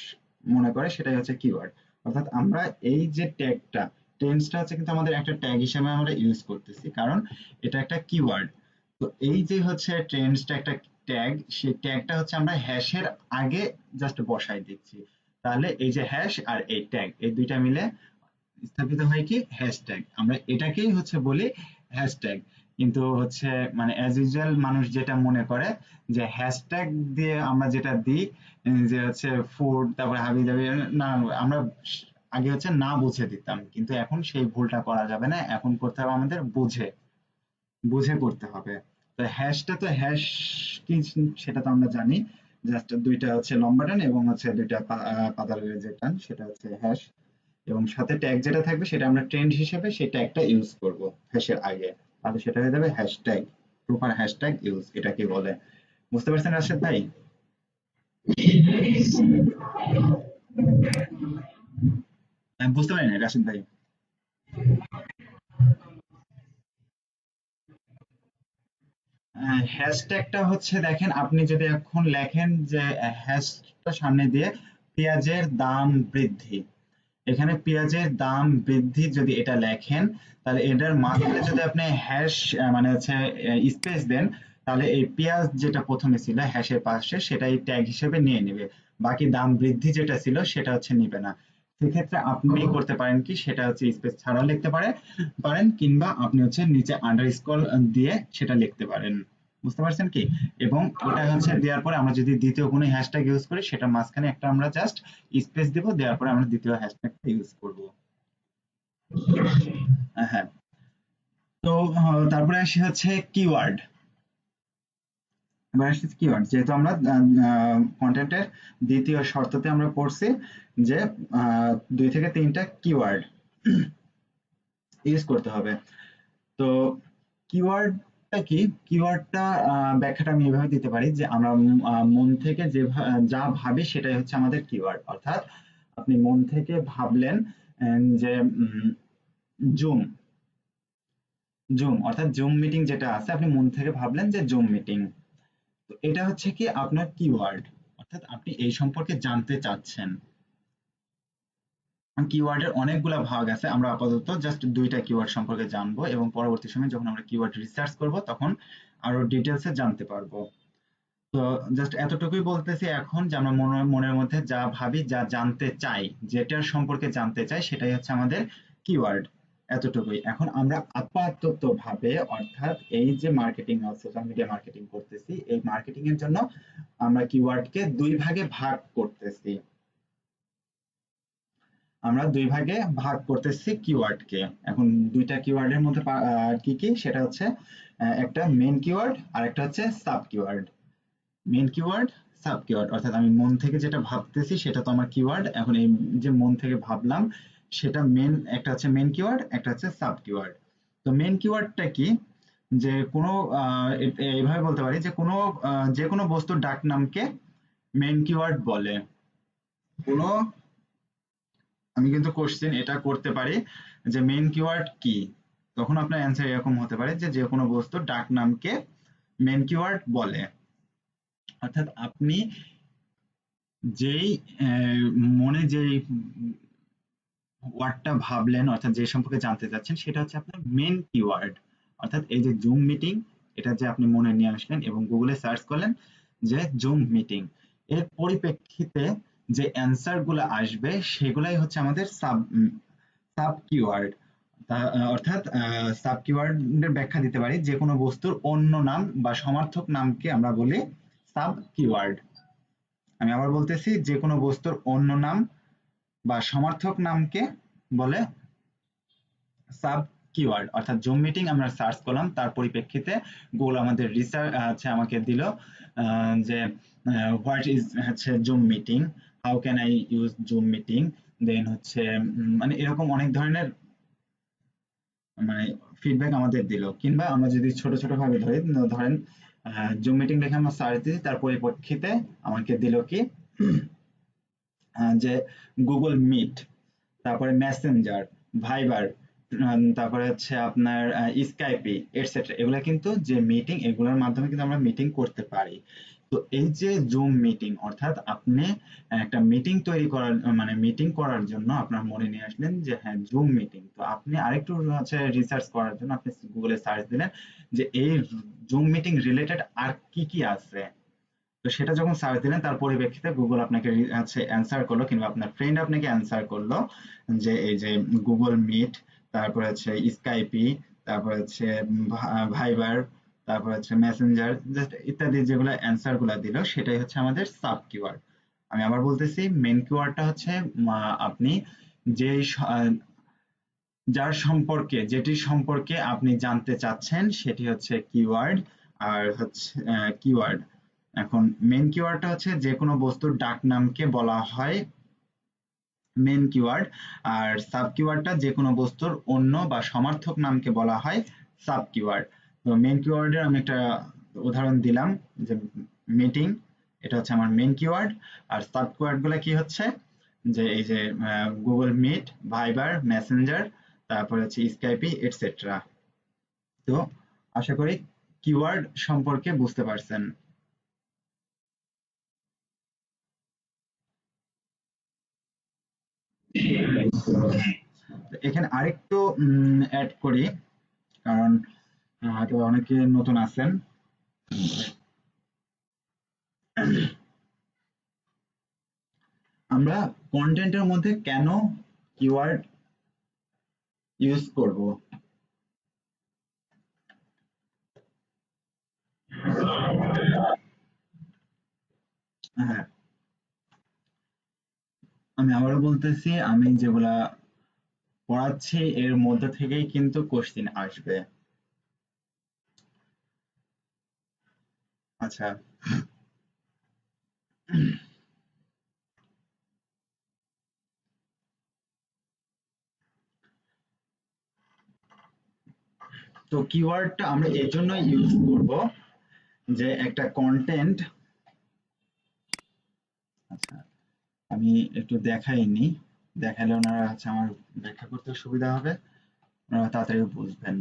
Speaker 1: মনে করে সেটাই হচ্ছে কিওয়ার্ড। অর্থাৎ আমরা এই যে ট্যাগটা, টেন্সটা হচ্ছে কিন্তু আমাদের একটা ট্যাগ হিসেবে আমরা ইউজ করতেছি, কারণ এটা একটা কিওয়ার্ড। তো এই যে হচ্ছে ট্রেন্ডসটা একটা ট্যাগ, সেই ট্যাগটা হচ্ছে আমরা হ্যাশের আগে জাস্ট বসাই দিচ্ছি। তাহলে এই যে হ্যাশ আর এই ট্যাগ এই দুইটা মিলে স্থাপিত হয় কি হ্যাশট্যাগ, আমরা এটাকেই হচ্ছে বলি হ্যাশট্যাগ। কিন্তু হচ্ছে মানে অ্যাজ ইউজুয়াল মানুষ যেটা মনে করে যে হ্যাশট্যাগ দিয়ে আমরা যেটা দিই যে হচ্ছে ফুড তারপরে হাবি জাবি, না, আমরা আগে হচ্ছে না বুঝে দিতাম, কিন্তু এখন সেই ভুলটা করা যাবে না, এখন করতে হবে আমাদের বুঝে, বুঝে করতে হবে। তো হ্যাশটা তো হ্যাশ কি সেটা তো আমরা জানি, জাস্ট দুইটা হচ্ছে লম্বা টান এবং হচ্ছে দুইটা পাতালের যে টান সেটা হচ্ছে হ্যাশ, এবং সাথে ট্যাগ যেটা থাকবে সেটা আমরা ট্রেন্ড হিসেবে সেই ট্যাগটা ইউজ করব হ্যাশের আগে, তাহলে সেটা হয়ে যাবে হ্যাশট্যাগ। প্রপার হ্যাশট্যাগ ইউজ এটাকে বলে। বুঝতে পারছেন রাশেদ ভাই? বুঝতে পারি না রাশেদ ভাই। হ্যাশট্যাগটা হচ্ছে দেখেন, আপনি যদি এখন লেখেন যে হ্যাশটা সামনে দিয়ে পেঁয়াজের দাম বৃদ্ধি, এখানে পেঁয়াজের দাম বৃদ্ধি যদি এটা লেখেন, তাহলে এটার মাঝখানে যদি আপনি হ্যাশ মানে হচ্ছে স্পেস দেন, তাহলে এই পেঁয়াজ যেটা প্রথমে ছিল হ্যাশের পাশে সেটাই ট্যাগ হিসেবে নিয়ে নেবে, বাকি দাম বৃদ্ধি যেটা ছিল সেটা হচ্ছে নিবে না। সেক্ষেত্রে আপনি করতে পারেন কি, সেটা হচ্ছে স্পেস ছাড়াও লিখতে পারেন, কিংবা আপনি হচ্ছে নিচে আন্ডারস্কোর দিয়ে সেটা লিখতে পারেন। বুঝতে পারছেন কি? এবং ওটা হচ্ছে দেওয়ার পরে আমরা যদি দ্বিতীয় কোনো হ্যাশট্যাগ ইউজ করি সেটা মাঝখানে একটা আমরা জাস্ট স্পেস দিব, দেওয়ার পরে আমরা দ্বিতীয় হ্যাশট্যাগটা ইউজ করব। হ্যাঁ। তো তারপরে আসি হচ্ছে কিওয়ার্ড। এবার আসি কিওয়ার্ড, যেহেতু আমরা কন্টেন্টের দ্বিতীয় শর্ততে আমরা পড়ছি যে 2 থেকে 3টা কিওয়ার্ড ইউজ করতে হবে। তো কিওয়ার্ডটা কি? কিওয়ার্ডটা ব্যাখ্যাটা আমি এভাবে দিতে পারি যে আমরা মন থেকে যে যা ভাবি সেটাই হচ্ছে আমাদের কিওয়ার্ড। অর্থাৎ আপনি মন থেকে ভাবলেন যে জুম, জুম অর্থাৎ জুম মিটিং যেটা আছে আপনি মন থেকে ভাবলেন যে জুম মিটিং, তো এটা হচ্ছে কি আপনার কিওয়ার্ড, অর্থাৎ আপনি এই সম্পর্কে জানতে চাচ্ছেন। কিওয়ার্ডের অনেকগুলা ভাগ আছে, আমরা আপাতত জাস্ট 2টা কিওয়ার্ড সম্পর্কে জানবো এবং পরবর্তী সময়ে যখন আমরা কিওয়ার্ড রিসার্চ করব তখন আরো ডিটেলসে জানতে পারবো। তো জাস্ট এতটুকুই বলতেছি এখন যে আমরা মনের মধ্যে যা ভাবি, যা জানতে চাই, যেটার সম্পর্কে জানতে চাই সেটাই হচ্ছে আমাদের কিওয়ার্ড। এতটুকুই। এখন আমরা আপাতত ভাবে, অর্থাৎ এই যে মার্কেটিং সোশ্যাল মিডিয়া মার্কেটিং করতেছি, এই মার্কেটিং এর জন্য আমরা কিওয়ার্ডকে দুই ভাগে ভাগ করতেছি। আমরা দুই ভাগে ভাগ করতেছি কিওয়ার্ডকে। এখন দুইটা কিওয়ার্ডের মধ্যে কি কি, সেটা হচ্ছে একটা মেন কিওয়ার্ড আর একটা হচ্ছে sub keyword. Main keyword, sub keyword, অর্থাৎ আমি মন থেকে যেটা ভাবতেছি সেটা তো আমার কিওয়ার্ড। এখন এই যে মন থেকে ভাবলাম সেটা মেন, একটা হচ্ছে মেন কিওয়ার্ড, একটা হচ্ছে সাব কিওয়ার্ড। তো মেন কিওয়ার্ডটা কি, যে কোনো এইভাবে বলতে পারি যে কোনো যে কোনো বস্তুর ডাক নামকে মেন কিওয়ার্ড বলে। কোনো, আমি কিন্তু কোশ্চেন এটা করতে পারি যে মেন কিওয়ার্ড কি, তখন আপনার অ্যান্সার এরকম হতে পারে যে যে কোনো বস্তুর ডাক নামকে মেন কিওয়ার্ড বলে। অর্থাৎ আপনি যেই মনে যেই ওয়ার্ডটা ভাবলেন, অর্থাৎ যে সম্পর্কে জানতে চাচ্ছেন, সেটা হচ্ছে আপনার মেন কিওয়ার্ড। অর্থাৎ এই যে জুম মিটিং, এটা যে আপনি মনে নিয়ে আসলেন এবং গুগলে সার্চ করলেন যে জুম মিটিং, এর পরিপ্রেক্ষিতে যে অ্যান্সার গুলো আসবে সেগুলাই হচ্ছে আমাদের সাব সাব কিওয়ার্ড। অর্থাৎ সাব কিওয়ার্ডের ব্যাখ্যা দিতে পারি যে কোনো বস্তুর অন্য নাম বা সমার্থক নামকে আমরা বলি সাব কিওয়ার্ড। আমি আবার বলতেছি, যে কোনো বস্তুর অন্য নাম বা সমার্থক নামকে বলে সাব কিওয়ার্ড। অর্থাৎ জুম মিটিং আমরা সার্চ করলাম, তার পরিপ্রেক্ষিতে গুগল আমাদের রিসার্চ আমাকে দিল যে হোয়াট ইজ হচ্ছে Zoom meeting, how can I use Zoom meeting, then হচ্ছে মানে এরকম অনেক ধরনের মানে ফিডব্যাক আমাদের দিল। কিংবা আমরা যদি ছোট ছোট ভাবে ধরি, ধরেন জুম মিটিং লিখে আমরা সার্চ দিই, তার পরিপ্রেক্ষিতে আমাকে দিল কি যে গুগল মিট, তারপরে মেসেঞ্জার, ভাইবার, তারপরে হচ্ছে আপনার স্কাইপি এটসেট্রা, এগুলা কিন্তু যে মিটিং, এগুলোর মাধ্যমে কিন্তু আমরা মিটিং করতে পারি। তো এই যে জুম মিটিং, অর্থাৎ আপনি একটা মিটিং তৈরি করার মানে মিটিং করার জন্য আপনার মনে নিয়ে আসলেন যে হ্যাঁ জুম মিটিং, তো আপনি আরেকটু হচ্ছে রিসার্চ করার জন্য আপনি গুগলে সার্চ দিলেন যে এই জুম মিটিং রিলেটেড আর কি কি আছে। তো সেটা যখন সার্চ দিলেন, তার পরিপ্রেক্ষিতে গুগল আপনাকে হচ্ছে অ্যান্সার করলো, কিংবা আপনার ফ্রেন্ড আপনাকে অ্যান্সার করলো যে এই যে গুগল মিট, তারপর হচ্ছে স্কাইপি, তারপর হচ্ছে ভাইবার, তারপর হচ্ছে মেসেঞ্জার, জাস্ট ইত্যাদি যেগুলো অ্যান্সার গুলা দিল, সেটাই হচ্ছে আমাদের সাব কিওয়ার্ড। আমি আবার বলতেছি, মেন কিওয়ার্ডটা হচ্ছে আপনি যে যার সম্পর্কে, যেটি সম্পর্কে আপনি জানতে চাচ্ছেন সেটি হচ্ছে কিওয়ার্ড। আর হচ্ছে কিওয়ার্ড, এখন মেন কিওয়ার্ডটা হচ্ছে যে কোনো বস্তুর ডাক নামকে বলা হয় মেন কিওয়ার্ড, আর সাব কিওয়ার্ডটা যে কোনো বস্তুর অন্য বা সমার্থক নামকে বলা হয় সাব কিওয়ার্ড। তো মেন কিওয়ার্ডের আমি একটা উদাহরণ দিলাম যে মিটিং, এটা হচ্ছে আমার মেন কিওয়ার্ড। আর সাব কিওয়ার্ড গুলো কি হচ্ছে, যে এই যে গুগল মিট, ভাইবার, মেসেঞ্জার, তারপরে হচ্ছে স্কাইপি এটসেট্রা। তো আশা করি কিওয়ার্ড সম্পর্কে বুঝতে পারছেন। এখানে আরেকটু অ্যাড করি, কারণ হয়তো অনেকে নতুন আছেন। আমরা কন্টেন্টের মধ্যে কেন কিওয়ার্ড ইউজ করব? হ্যাঁ, আমি আবারও বলতেছি, আমি যেগুলা পড়াচ্ছি এর মধ্যে থেকেই কিন্তু কোশ্চিন আসবে। আচ্ছা, তো কিওয়ার্ডটা আমরা এই জন্য ইউজ করব যে একটা কন্টেন্ট, আচ্ছা আমি একটু দেখাইনি, দেখালে ওনারা হচ্ছে আমার ব্যাখ্যা করতে সুবিধা হবে, ওনারা তাড়াতাড়ি বুঝবেন।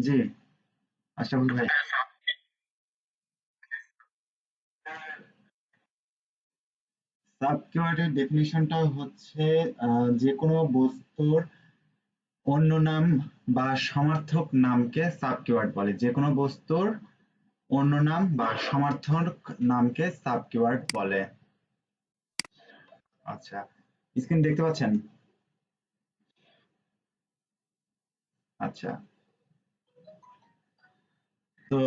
Speaker 1: জি, আশরাফুল ভাই। সাবকিওয়ার্ডের ডেফিনিশনটা হচ্ছে যে কোনো বস্তুর অন্য নাম বা সমার্থক নামকে সাবকিওয়ার্ড বলে। যে কোনো বস্তুর অন্য নাম বা সমার্থক নামকে সাবকিওয়ার্ড বলে। আচ্ছা, স্ক্রিন দেখতে পাচ্ছেন? আচ্ছা, তো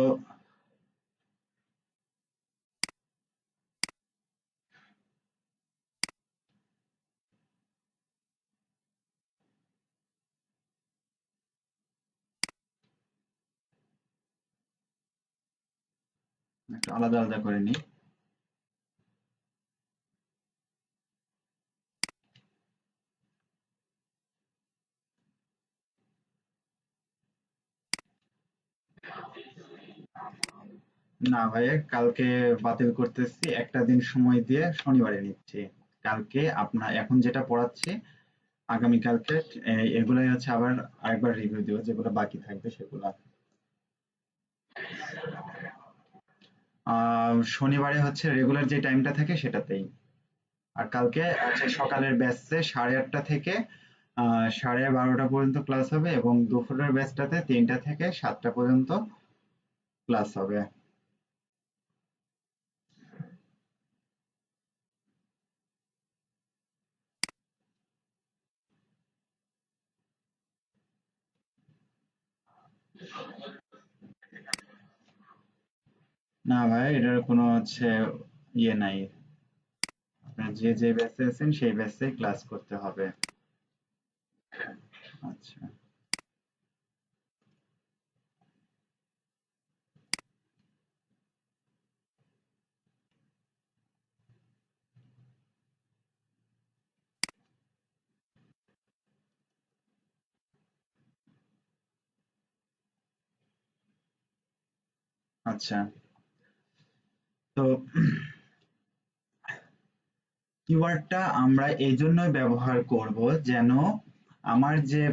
Speaker 1: একটু আলাদা আলাদা করে নিই। না ভাই, কালকে বাতিল করতেছি, একটা দিন সময় দিয়ে শনিবারে নিচ্ছি। কালকে আপনার এখন যেটা পড়াচ্ছি আগামীকালকে এগুলাই হচ্ছে আবার আরেকবার রিভিউ দিব, যেগুলো বাকি থাকবে সেগুলা। শনিবারে হচ্ছে রেগুলার যে টাইমটা থাকে সেটাতেই। আর কালকে হচ্ছে সকালের ব্যাচে 8:30 থেকে 12:30 পর্যন্ত ক্লাস হবে, এবং দুপুরের ব্যাচটাতে 3টা থেকে 7টা পর্যন্ত ক্লাস হবে। না ভাই, এটার কোনো হচ্ছে ইয়ে নাই। আপনার যে যে ব্যাচে আছেন সেই ব্যাচে ক্লাস করতে হবে। আচ্ছা, আচ্ছা। তো কিওয়ার্ডটা আমরা এই জন্যই ব্যবহার করব যেন আমার যে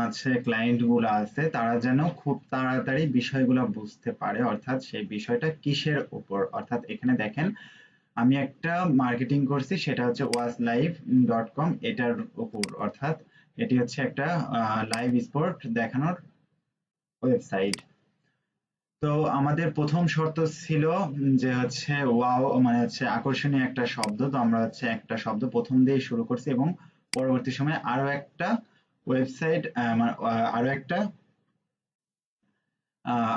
Speaker 1: আছে ক্লায়েন্ট গুলো আছে তারা যেন খুব তাড়াতাড়ি বিষয়গুলো বুঝতে পারে, অর্থাৎ সেই বিষয়টা কিসের উপর। অর্থাৎ এখানে দেখেন, আমি একটা মার্কেটিং করছি, সেটা হচ্ছে ওয়াচলাইভ.কম, এটার উপর। অর্থাৎ এটি হচ্ছে একটা লাইভ স্পোর্ট দেখানোর ওয়েবসাইট। তো আমাদের প্রথম শর্ত ছিল যে হচ্ছে ওয়াও, মানে হচ্ছে আকর্ষণীয় একটা শব্দ। তো আমরা হচ্ছে একটা শব্দ প্রথম দিয়ে শুরু করছি, এবং পরবর্তী সময়ে আরো একটা ওয়েবসাইট, আরো একটা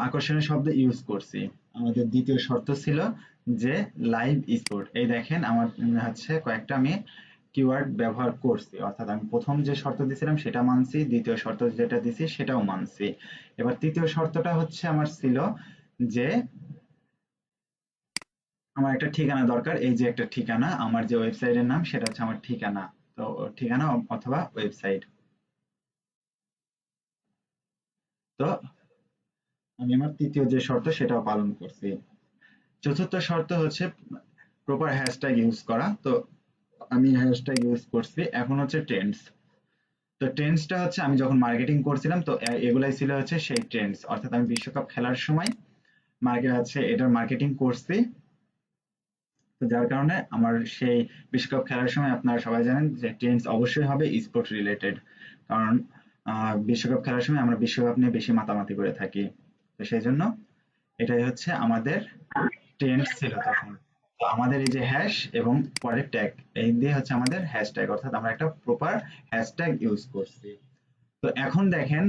Speaker 1: আকর্ষণীয় শব্দ ইউজ করছি। আমাদের দ্বিতীয় শর্ত ছিল যে লাইভ স্পোর্ট। এই দেখেন আমার হচ্ছে কয়েকটা আমি কিওয়ার্ড ব্যবহার করছি, অর্থাৎ আমি প্রথম যে শর্ত দিয়েছিলাম সেটা মানছি, দ্বিতীয় শর্ত যেটা দিছি সেটাও মানছি। এবার তৃতীয় শর্তটা হচ্ছে আমার ছিল যে আমার একটা ঠিকানা দরকার। এই যে একটা ঠিকানা, আমার যে ওয়েবসাইটের নাম সেটা হচ্ছে আমার ঠিকানা। তো ঠিকানা অথবা ওয়েবসাইট। তো আমি আমার তৃতীয় যে শর্ত সেটাও পালন করছি। চতুর্থ শর্ত হচ্ছে প্রপার হ্যাশট্যাগ ইউজ করা। তো আমি হ্যাশট্যাগ ইউজ করছি। এখন হচ্ছে ট্রেন্ডস। তো ট্রেন্ডসটা হচ্ছে আমি যখন মার্কেটিং করছিলাম, তো এগুলাই ছিল হচ্ছে সেই ট্রেন্ডস। অর্থাৎ আমি বিশ্বকাপ খেলার সময় মার্কেট আছে এটার মার্কেটিং করছি। তো যার কারণে আমার সেই বিশ্বকাপ খেলার সময় আপনারা সবাই জানেন যে ট্রেন্ডস অবশ্যই হবে স্পোর্ট রিলেটেড। কারণ বিশ্বকাপ খেলার সময় আমরা বিশ্বকাপ নিয়ে বেশি মাতামাতি করে থাকি। তো সেই জন্য এটাই হচ্ছে আমাদের ট্রেন্ডস ছিল তখন। তো আমাদের এই যে হ্যাশ এবং পরের ট্যাগ, এই দিয়ে হচ্ছে আমাদের হ্যাশট্যাগ, অর্থাৎ আমরা একটা প্রপার হ্যাশট্যাগ ইউজ করছি। তো এখন দেখেন,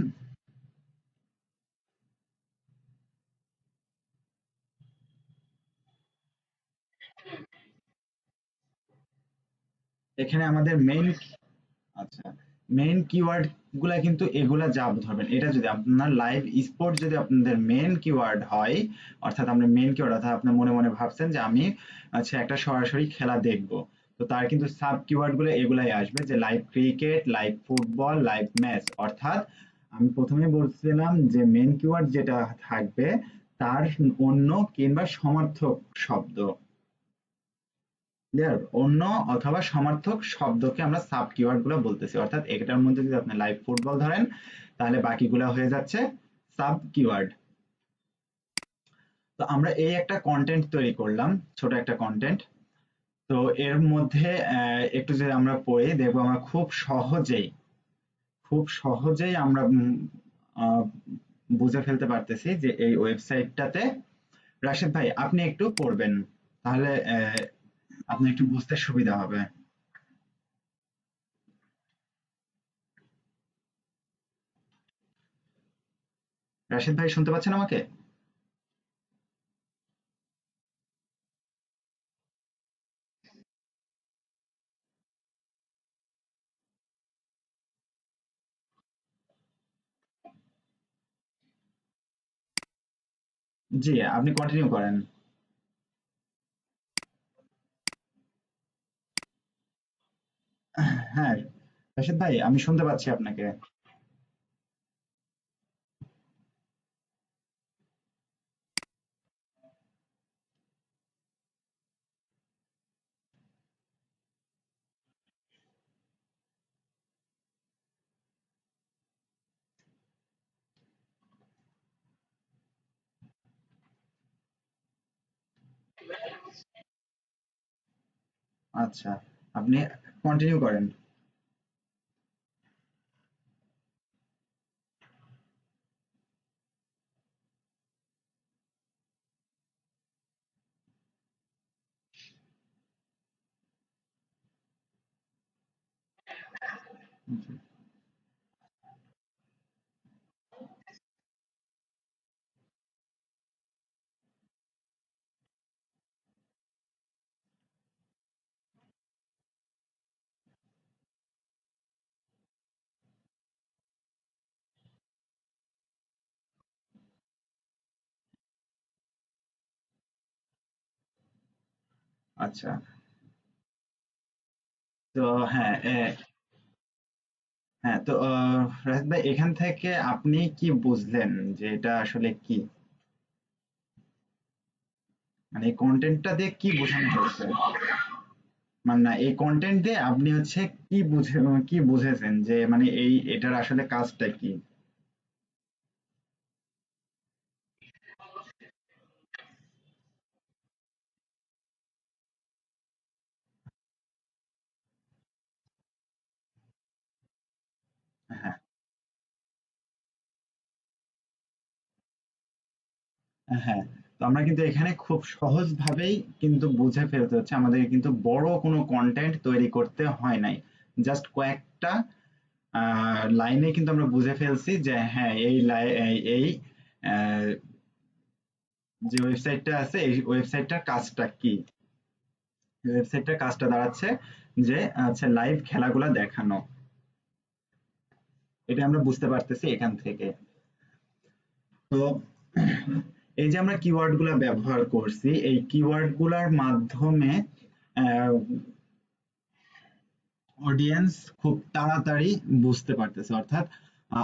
Speaker 1: এখানে আমাদের মেইন, আচ্ছা, মেইন কিওয়ার্ড গুলা কিন্তু এগুলা যা ধরবেন, এটা যদি আপনার লাইভ স্পোর্ট যদি আপনাদের মেইন কিওয়ার্ড হয়, অর্থাৎ আপনার মেইন কিওয়ার্ড, অর্থাৎ আপনি মনে মনে ভাবছেন যে আমি আচ্ছা একটা সরাসরি খেলা দেখবো, তো তার কিন্তু সাব কিওয়ার্ড গুলো এগুলাই আসবে, যে live cricket, live football, live match. অর্থাৎ আমি প্রথমে বলছিলাম যে মেইন কিওয়ার্ড যেটা থাকবে তার অন্য কিংবা সমার্থক শব্দ। ক্লিয়ার? অন্য অথবা সমার্থক শব্দকে আমরা সাব কিওয়ার্ড গুলো বলতেছি, অর্থাৎ এটার মধ্যে যদি আপনি লাইভ ফুটবল ধরেন তাহলে বাকিগুলা হয়ে যাচ্ছে সাব কিওয়ার্ড। তো আমরা এই একটা কন্টেন্ট তৈরি করলাম, ছোট একটা কন্টেন্ট। তো এর মধ্যে একটু যদি আমরা পড়ি দেখবো আমরা খুব সহজেই আমরা আহ, বুঝে ফেলতে পারতেছি যে এই ওয়েবসাইটটাতে, রাশেদ ভাই আপনি একটু পড়বেন, তাহলে আপনি একটু বুঝতে সুবিধা হবে। রাশেদ ভাই শুনতে পাচ্ছেন আমাকে? জি, আপনি কন্টিনিউ করেন। হ্যাঁ, রাশেদ ভাই আমি শুনতে পাচ্ছি আপনাকে। আচ্ছা, আপনি কন্টিনিউ করেন। আচ্ছা, তো হ্যাঁ হ্যাঁ, তো রাহিত ভাই এখান থেকে আপনি কি বুঝলেন যে এটা আসলে কি, মানে এই কন্টেন্টটা দিয়ে কি বোঝানো হচ্ছে? মানে না, এই কন্টেন্ট দিয়ে আপনি হচ্ছে কি বুঝেছেন যে মানে এটার আসলে কাজটা কি? হ্যাঁ, হ্যাঁ, তো আমরা কিন্তু এখানে খুব সহজ ভাবেই কিন্তু বুঝে ফেলতে হচ্ছে, আমাদের কিন্তু বড় কোনো কন্টেন্ট তৈরি করতে হয় নাই। জাস্ট কয়েকটা লাইনে কিন্তু আমরা বুঝে ফেলছি যে হ্যাঁ এই আহ, যে ওয়েবসাইটটা আছে এই ওয়েবসাইটটার কাজটা কি। ওয়েবসাইটটার কাজটা দাঁড়াচ্ছে যে আচ্ছা লাইভ খেলাগুলা দেখানো, এটা আমরা বুঝতে পারতেছি এখান থেকে। তো এই যে আমরা কিওয়ার্ড গুলা ব্যবহার করছি, এই কিওয়ার্ড গুলার মাধ্যমে অডিয়েন্স খুব তাড়াতাড়ি বুঝতে পারতেছে, অর্থাৎ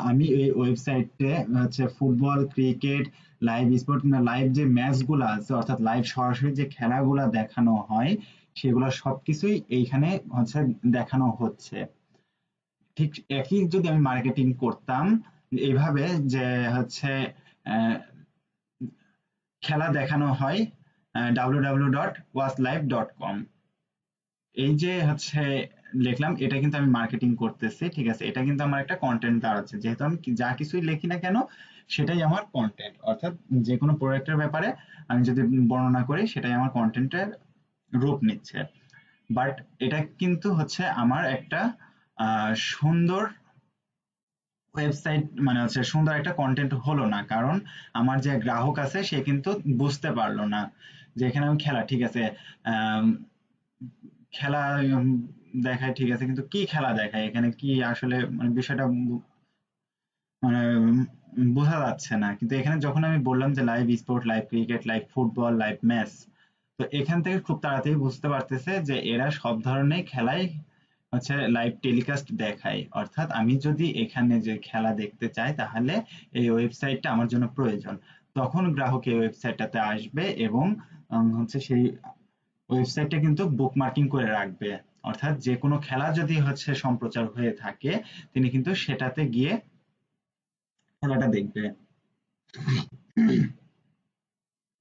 Speaker 1: আমি এই ওয়েবসাইটে হচ্ছে football, cricket, live sport, live যে ম্যাচ গুলা আছে, অর্থাৎ লাইভ সরাসরি যে খেলাগুলা দেখানো হয় সেগুলা সবকিছুই এইখানে হচ্ছে দেখানো হচ্ছে। ঠিক একই যদি আমি মার্কেটিং করতাম এইভাবে যে হচ্ছে আহ, খেলা দেখানো হয় www.watchlive.com, এই যে হচ্ছে লিখলাম, এটা কিন্তু আমি মার্কেটিং করতেছি, ঠিক আছে? এটা কিন্তু আমার একটা কন্টেন্ট দাঁড়াচ্ছে, যেহেতু আমি যা কিছুই লিখি না কেন সেটাই আমার কন্টেন্ট, অর্থাৎ যে কোনো প্রোডাক্টের ব্যাপারে আমি যদি বর্ণনা করি সেটাই আমার কন্টেন্টের রূপ নিচ্ছে। বাট এটা কিন্তু হচ্ছে আমার একটা সুন্দর ওয়েবসাইট, মানে হচ্ছে সুন্দর একটা কন্টেন্ট হলো না, কারণ আমার যে গ্রাহক আছে সে কিন্তু বুঝতে পারলো না যে এখানে আমি খেলা, ঠিক আছে, আম, খেলা দেখায়, ঠিক আছে, কিন্তু কি খেলা দেখায় এখানে, কি আসলে মানে বিষয়টা মানে বোঝা যাচ্ছে না। কিন্তু এখানে যখন আমি বললাম যে live sport, live cricket, live football, live match, তো এখান থেকে খুব তাড়াতাড়ি বুঝতে পারতেছে যে এরা সব ধরনের খেলাই হচ্ছে লাইভ টেলিকাস্ট দেখায়, অর্থাৎ আমি যদি এখানে যে খেলা দেখতে চাই তাহলে এই ওয়েবসাইটটা আমার জন্য প্রয়োজন। তখন গ্রাহক এই ওয়েবসাইটটাতে আসবে এবং হচ্ছে সেই ওয়েবসাইটে কিন্তু বুকমার্কিং করে রাখবে, অর্থাৎ যে কোনো খেলা যদি সম্প্রচার হয়ে থাকে তিনি কিন্তু সেটাতে গিয়ে খেলাটা দেখবে।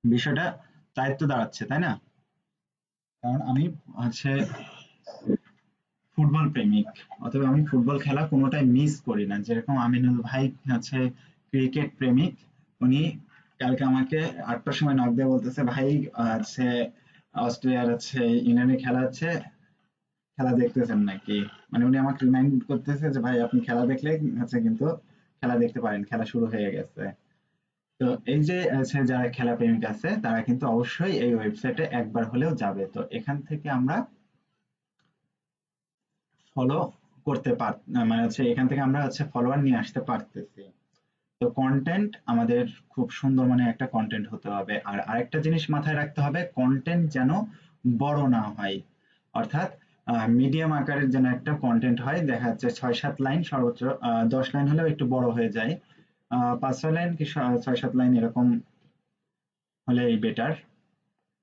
Speaker 1: বিষয়টা দায়িত্ব দাঁড়াচ্ছে, তাই না? কারণ আমি হচ্ছে ফুটবল প্রেমিক, অথবা আমি ফুটবল খেলা কোনোটাই মিস করি না। যেরকম আমিনুল ভাই হচ্ছে ক্রিকেট প্রেমিক, উনি কালকে আমাকে 8টার সময় নক দিয়ে বলতেছে, ভাই অস্ট্রেলিয়ার ইংল্যান্ডে খেলা হচ্ছে, খেলা দেখতেছেন নাকি? মানে উনি আমাকে রিমাইন্ড করতেছে যে ভাই আপনি খেলা দেখলে কিন্তু খেলা দেখতে পারেন, খেলা শুরু হয়ে গেছে। তো এই যে যারা খেলা প্রেমিক আছে তারা কিন্তু অবশ্যই এই ওয়েবসাইটে একবার হলেও যাবে। তো এখান থেকে আমরা ফলো করতে মানে এখান থেকে আমরা ফলোয়ার নিয়ে আসতে পারতেছি। তো কন্টেন্ট আমাদের খুব সুন্দর মানে একটা কন্টেন্ট হতে হবে। আর আরেকটা জিনিস মাথায় রাখতে হবে, কন্টেন্ট যেন বড় না হয়। অর্থাৎ মিডিয়াম আকারের যেন একটা কন্টেন্ট হয়, দেখা যাচ্ছে 6-7 লাইন, সর্বোচ্চ 10 লাইন হলেও একটু বড় হয়ে যায়। 5-6 লাইন কি 6-7 লাইন এরকম হলেই বেটার।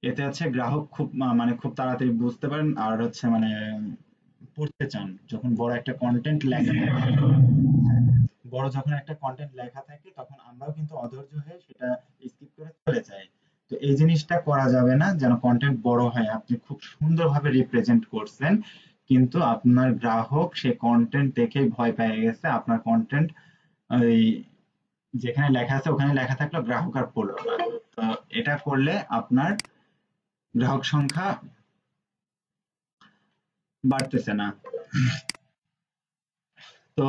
Speaker 1: এতে গ্রাহক খুব মানে খুব তাড়াতাড়ি বুঝতে পারেন, আর মানে পড়তে চান। যখন বড় একটা কন্টেন্ট লেখা থাকে, বড় যখন একটা কন্টেন্ট লেখা থাকে তখন আমরাও কিন্তু অধৈর্য হয়ে সেটা স্কিপ করে চলে যাই। তো এই জিনিসটা করা যাবে না, যেন কন্টেন্ট বড় হয়। আপনি খুব সুন্দরভাবে রিপ্রেজেন্ট করছেন, কিন্তু আপনার গ্রাহক সে কন্টেন্ট দেখেই ভয় পেয়ে গেছে। আপনার কন্টেন্ট ওই যেখানে লেখা আছে ওখানে লেখা থাকলেও গ্রাহক আর পড়লো না। তো এটা করলে আপনার গ্রাহক সংখ্যা বাড়তেছে না। তো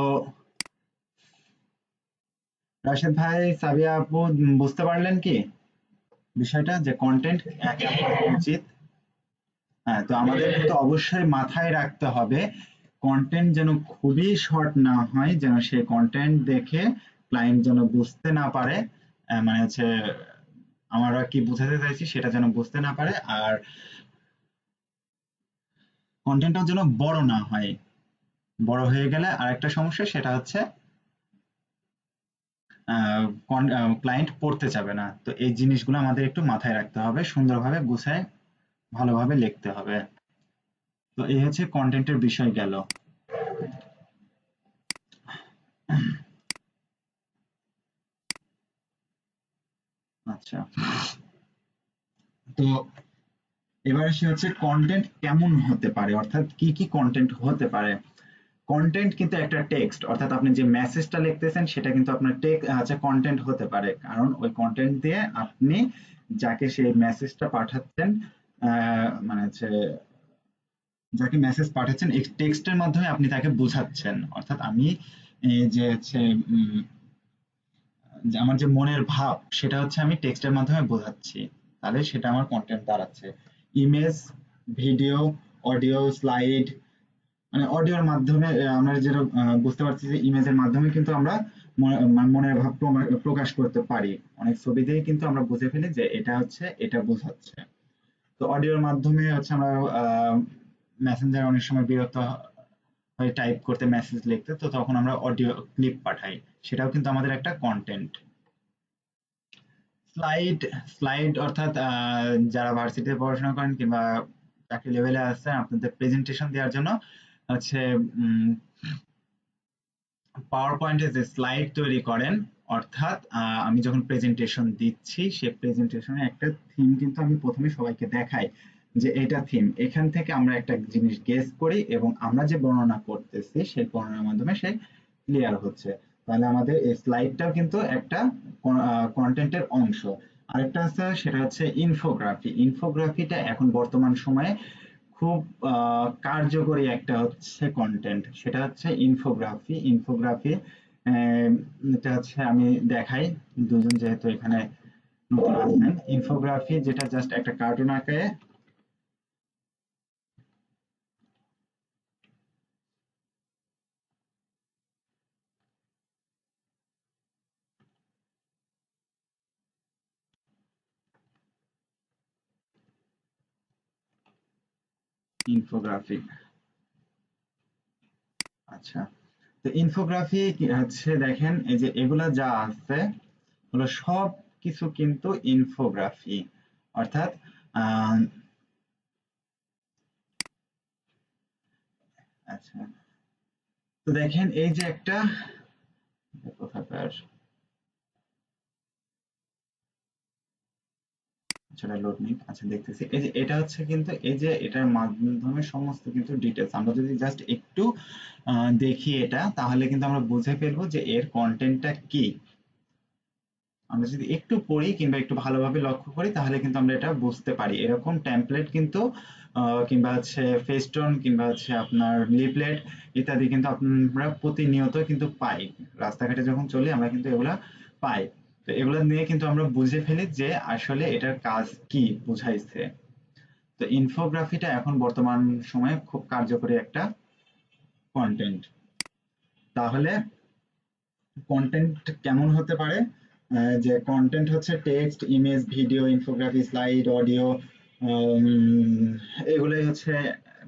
Speaker 1: রাশেদ ভাই, সাবিয়া আপু, বুঝতে পারলেন কি বিষয়টা, যে কন্টেন্ট কেমন হওয়া উচিত? হ্যাঁ, তো আমাদের কিন্তু অবশ্যই মাথায় রাখতে হবে কন্টেন্ট যেন খুবই শর্ট না হয়, যেন সেই কন্টেন্ট দেখে ক্লায়েন্ট যেন বুঝতে না পারে। মানে আমরা কি বোঝাতে চাইছি সেটা যেন বুঝতে না পারে। আর কন্টেন্টটাও যেন বড় না হয়। বড় হয়ে গেলে আরেকটা সমস্যা, সেটা ক্লায়েন্ট পড়তে চাবে না। তো এই জিনিসগুলো আমাদের একটু মাথায় রাখতে হবে, সুন্দরভাবে গুছায় ভালোভাবে লিখতে হবে। তো এই কন্টেন্টের বিষয় গেল। আচ্ছা, তো এবার আসি কন্টেন্ট কেমন হতে পারে, অর্থাৎ কি কি কন্টেন্ট হতে পারে। কন্টেন্ট কিন্তু একটা টেক্সট, অর্থাৎ আপনি যে মেসেজটা লিখতেছেন সেটা কিন্তু আপনার কন্টেন্ট হতে পারে। কারণ ওই কন্টেন্ট দিয়ে আপনি যাকে সেই মেসেজটা পাঠাচ্ছেন, মানে যাকে মেসেজ পাঠাচ্ছেন এই টেক্সটের মাধ্যমে আপনি তাকে বোঝাচ্ছেন। অর্থাৎ আমি যে যে আমার যে মনের ভাব সেটা আমি টেক্সটের মাধ্যমে বোঝাচ্ছি, তাহলে সেটা আমার কন্টেন্ট দাঁড়াচ্ছে। ইমেজ, ভিডিও, অডিও, স্লাইড, মানে অডিওর মাধ্যমে আমরা যেটা বুঝতে পারছি যে ইমেজের মাধ্যমে কিন্তু আমরা মনের ভাব প্রকাশ করতে পারি। অনেক ছবিতেই কিন্তু আমরা বুঝে ফেলি যে এটা এটা বোঝাচ্ছে। তো অডিওর মাধ্যমে আমরা মেসেঞ্জার অনেক সময় বিরক্ত হয় টাইপ করতে, মেসেজ লিখতে, তো তখন আমরা অডিও ক্লিপ পাঠাই, সেটাও কিন্তু আমাদের একটা কন্টেন্ট। স্লাইড, অর্থাৎ যারা ভার্সিটিতে পড়াশোনা করেন কিংবা চাকরি লেভেলে আছেন, আপনাদের প্রেজেন্টেশন দেওয়ার জন্য হচ্ছে পাওয়ার পয়েন্টে যে স্লাইড তৈরি করেন। অর্থাৎ আমি যখন প্রেজেন্টেশন দিচ্ছি সে প্রেজেন্টেশনে একটা থিম কিন্তু আমি প্রথমে সবাইকে দেখাই যে এটা থিম, এখান থেকে আমরা একটা জিনিস গেস করি এবং আমরা যে বর্ণনা করতেছি সেই বর্ণনার মাধ্যমে সে ক্লিয়ার হচ্ছে। তাহলে আমাদের এই স্লাইডটাও কিন্তু একটা কন্টেন্টের অংশ। আরেকটা আছে, সেটা ইনফোগ্রাফি। ইনফোগ্রাফিটা এখন বর্তমান সময়ে খুব কার্যকরী একটা কন্টেন্ট, সেটা ইনফোগ্রাফি। এটা আমি দেখাই, দুজন যেহেতু এখানে নতুন আছেন। ইনফোগ্রাফি যেটা জাস্ট একটা কার্টুন আঁকায়, ইনফোগ্রাফি। আচ্ছা, তো ইনফোগ্রাফি দেখেন, এই যে এগুলা যা আছে হলো সব কিছু কিন্তু ইনফোগ্রাফি। অর্থাৎ আচ্ছা, তো দেখেন এই যে একটা কোথাকার, সেটা লোড নিক। আচ্ছা, দেখতেছি এই যে এটা হচ্ছে কিন্তু এই যে এটার মাধ্যমে সমস্ত কিন্তু ডিটেলস আমরা যদি জাস্ট একটু দেখি এটা, তাহলে কিন্তু আমরা বুঝে ফেলবো যে এর কন্টেন্টটা কি। আমরা যদি একটু পড়ি কিংবা একটু ভালোভাবে লক্ষ্য করি তাহলে কিন্তু আমরা এটা বুঝতে পারি। এরকম টেমপ্লেট কিন্তু কিংবা হচ্ছে ফেস্টুন কিংবা হচ্ছে আপনার লিফলেট ইত্যাদি কিন্তু আমরা প্রতিনিয়ত কিন্তু পাই। রাস্তাঘাটে যখন চলি আমরা কিন্তু এগুলা পাই। তো এগুলা নিয়ে কিন্তু আমরা বুঝে ফেলি যে আসলে এটার কাজ কি বুঝাইছে। তো ইনফোগ্রাফিটা এখন বর্তমান সময়ে খুব কার্যকরী একটা কন্টেন্ট। তাহলে কন্টেন্ট কেমন হতে পারে? যে কন্টেন্ট হচ্ছে text, image, video, infography, slide, audio, এগুলোই হচ্ছে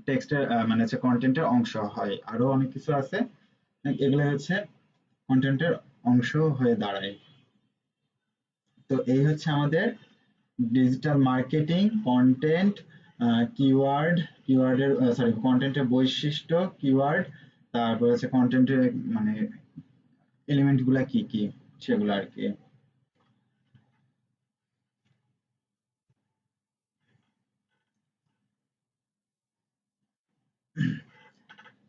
Speaker 1: টেক্সটের মানে হচ্ছে কন্টেন্টের অংশ হয়। আরো অনেক কিছু আছে, এগুলো হচ্ছে কন্টেন্টের অংশ হয়ে দাঁড়ায়। তো এই হচ্ছে আমাদের ডিজিটাল মার্কেটিং, কন্টেন্ট, কিওয়ার্ড, কিওয়ার্ডের সরি কন্টেন্টের বৈশিষ্ট্য, কিওয়ার্ড, তারপর হচ্ছে কন্টেন্টের মানে এলিমেন্ট গুলা কি কি সেগুলো আর কি।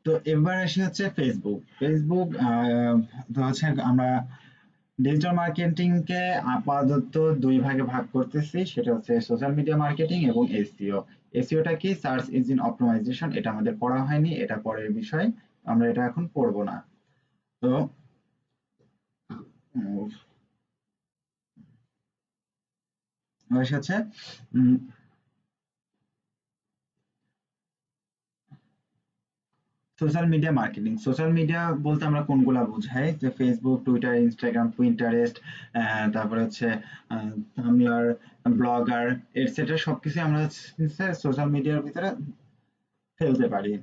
Speaker 1: তো এবার আসি হচ্ছে ফেসবুক। ফেসবুক তো হচ্ছে আমরা ডিজিটাল মার্কেটিং কে আপাতত দুই ভাগে ভাগ করতেছি, সেটা হচ্ছে সোশ্যাল মিডিয়া মার্কেটিং এবং এসইও। এসইওটা কি? Search engine optimisation. এটা আমাদের পড়া হয়নি, এটা পরের বিষয়, আমরা এটা এখন পড়বো না। তো হচ্ছে um, social media marketing. Social media বলতে আমরা কোনগুলা বুঝাই? যে ফেসবুক, টুইটার, ইনস্টাগ্রাম, পিন্টারেস্ট, তারপরে হচ্ছে থাম্বলার, ব্লগার, এটসেট্রা সবকিছু আমরা হচ্ছে সোশ্যাল মিডিয়ার ভিতরে ফেলতে পারি।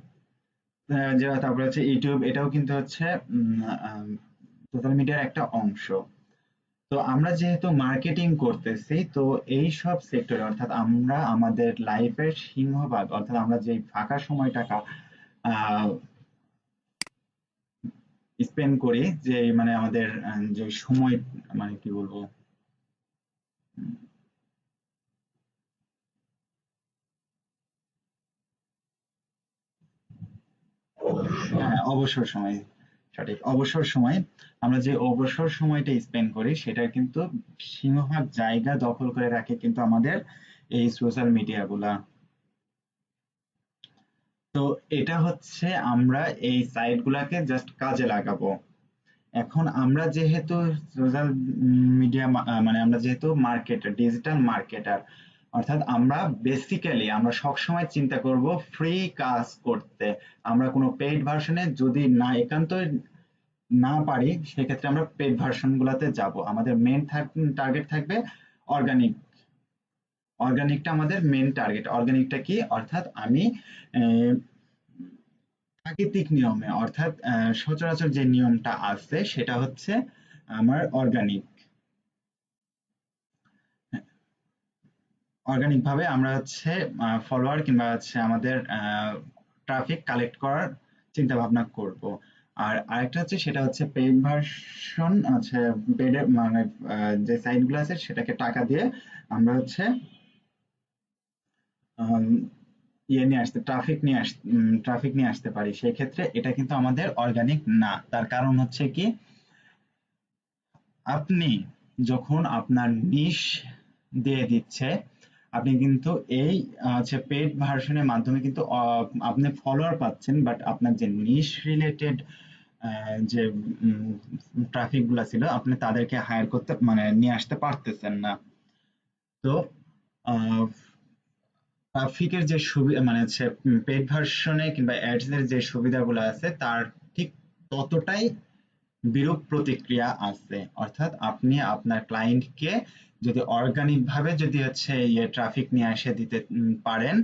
Speaker 1: তারপরে হচ্ছে ইউটিউব, এটাও কিন্তু হচ্ছে সোশ্যাল মিডিয়ার একটা অংশ। তো আমরা যেহেতু মার্কেটিং করতেছি, তো এই সব সেক্টরে অর্থাৎ আমরা আমাদের লাইফের সিংহভাগ অর্থাৎ আমরা যে ফাঁকা সময়টাকা স্পেন্ড করি, যে মানে আমাদের যে সময় মানে কি বলবো, হ্যাঁ অবসর সময়, সঠিক অবসর সময়। আমরা যে অবসর সময়টা স্পেন্ড করি সেটা কিন্তু সিংহভাগ জায়গা দখল করে রাখে কিন্তু আমাদের এই সোশ্যাল মিডিয়া গুলা। তো এটা হচ্ছে আমরা এই সাইট গুলাকে জাস্ট কাজে লাগাবো। এখন আমরা যেহেতু সোশ্যাল মিডিয়া মানে আমরা যেহেতু মার্কেটার, ডিজিটাল মার্কেটার, অর্থাৎ আমরা বেসিক্যালি আমরা সবসময় চিন্তা করব ফ্রি কাজ করতে। আমরা কোনো পেইড ভার্সনে যদি না একান্ত না পারি, সেক্ষেত্রে আমরা পেইড ভার্সন গুলাতে যাব। আমাদের মেন টার্গেট থাকবে অর্গানিক। অর্গানিকটা আমাদের মেন টার্গেট। অর্গানিকটা কি? অর্থাৎ আমি আহ, প্রাকৃতিক নিয়মে অর্থাৎ সচরাচর যে নিয়মটা আছে সেটা হচ্ছে আমার অর্গানিক। অর্গানিক ভাবে আমরা হচ্ছে ফলোয়ার কিংবা হচ্ছে আমাদের ট্রাফিক কালেক্ট করার চিন্তা ভাবনা করব। আর আরেকটা হচ্ছে সেটা হচ্ছে পেইড ভার্সন আছে। পেইড মানে যে সাইট গুলো আছে সেটাকে টাকা দিয়ে আমরা হচ্ছে আম, ইয়ে নিয়ে আসতে ট্রাফিক নিয়ে আসতে পারি। সেই ক্ষেত্রে এটা কিন্তু আমাদের অর্গানিক না। তার কারণ হচ্ছে কি, আপনি যখন আপনার নিশ দিয়ে দিচ্ছে, আপনি কিন্তু এই হচ্ছে পেড ভার্সনের মাধ্যমে কিন্তু আপনি ফলোয়ার পাচ্ছেন, বাট আপনার যে নিশ রিলেটেড যে ট্রাফিক গুলা ছিল আপনি তাদেরকে হায়ার করতে মানে নিয়ে আসতে পারতেছেন না। তো ট্রাফিকের যে সুবিধা মানে হচ্ছে পেড ভার্সনে কিংবা অ্যাডস এর যে সুবিধাগুলো আছে তার ঠিক ততটাই বিরূপ প্রতিক্রিয়া আছে। অর্থাৎ আপনি আপনার ক্লায়েন্টকে যদি অর্গানিক ভাবে যদি হচ্ছে ইয়ে ট্রাফিক নিয়ে এসে দিতে পারেন,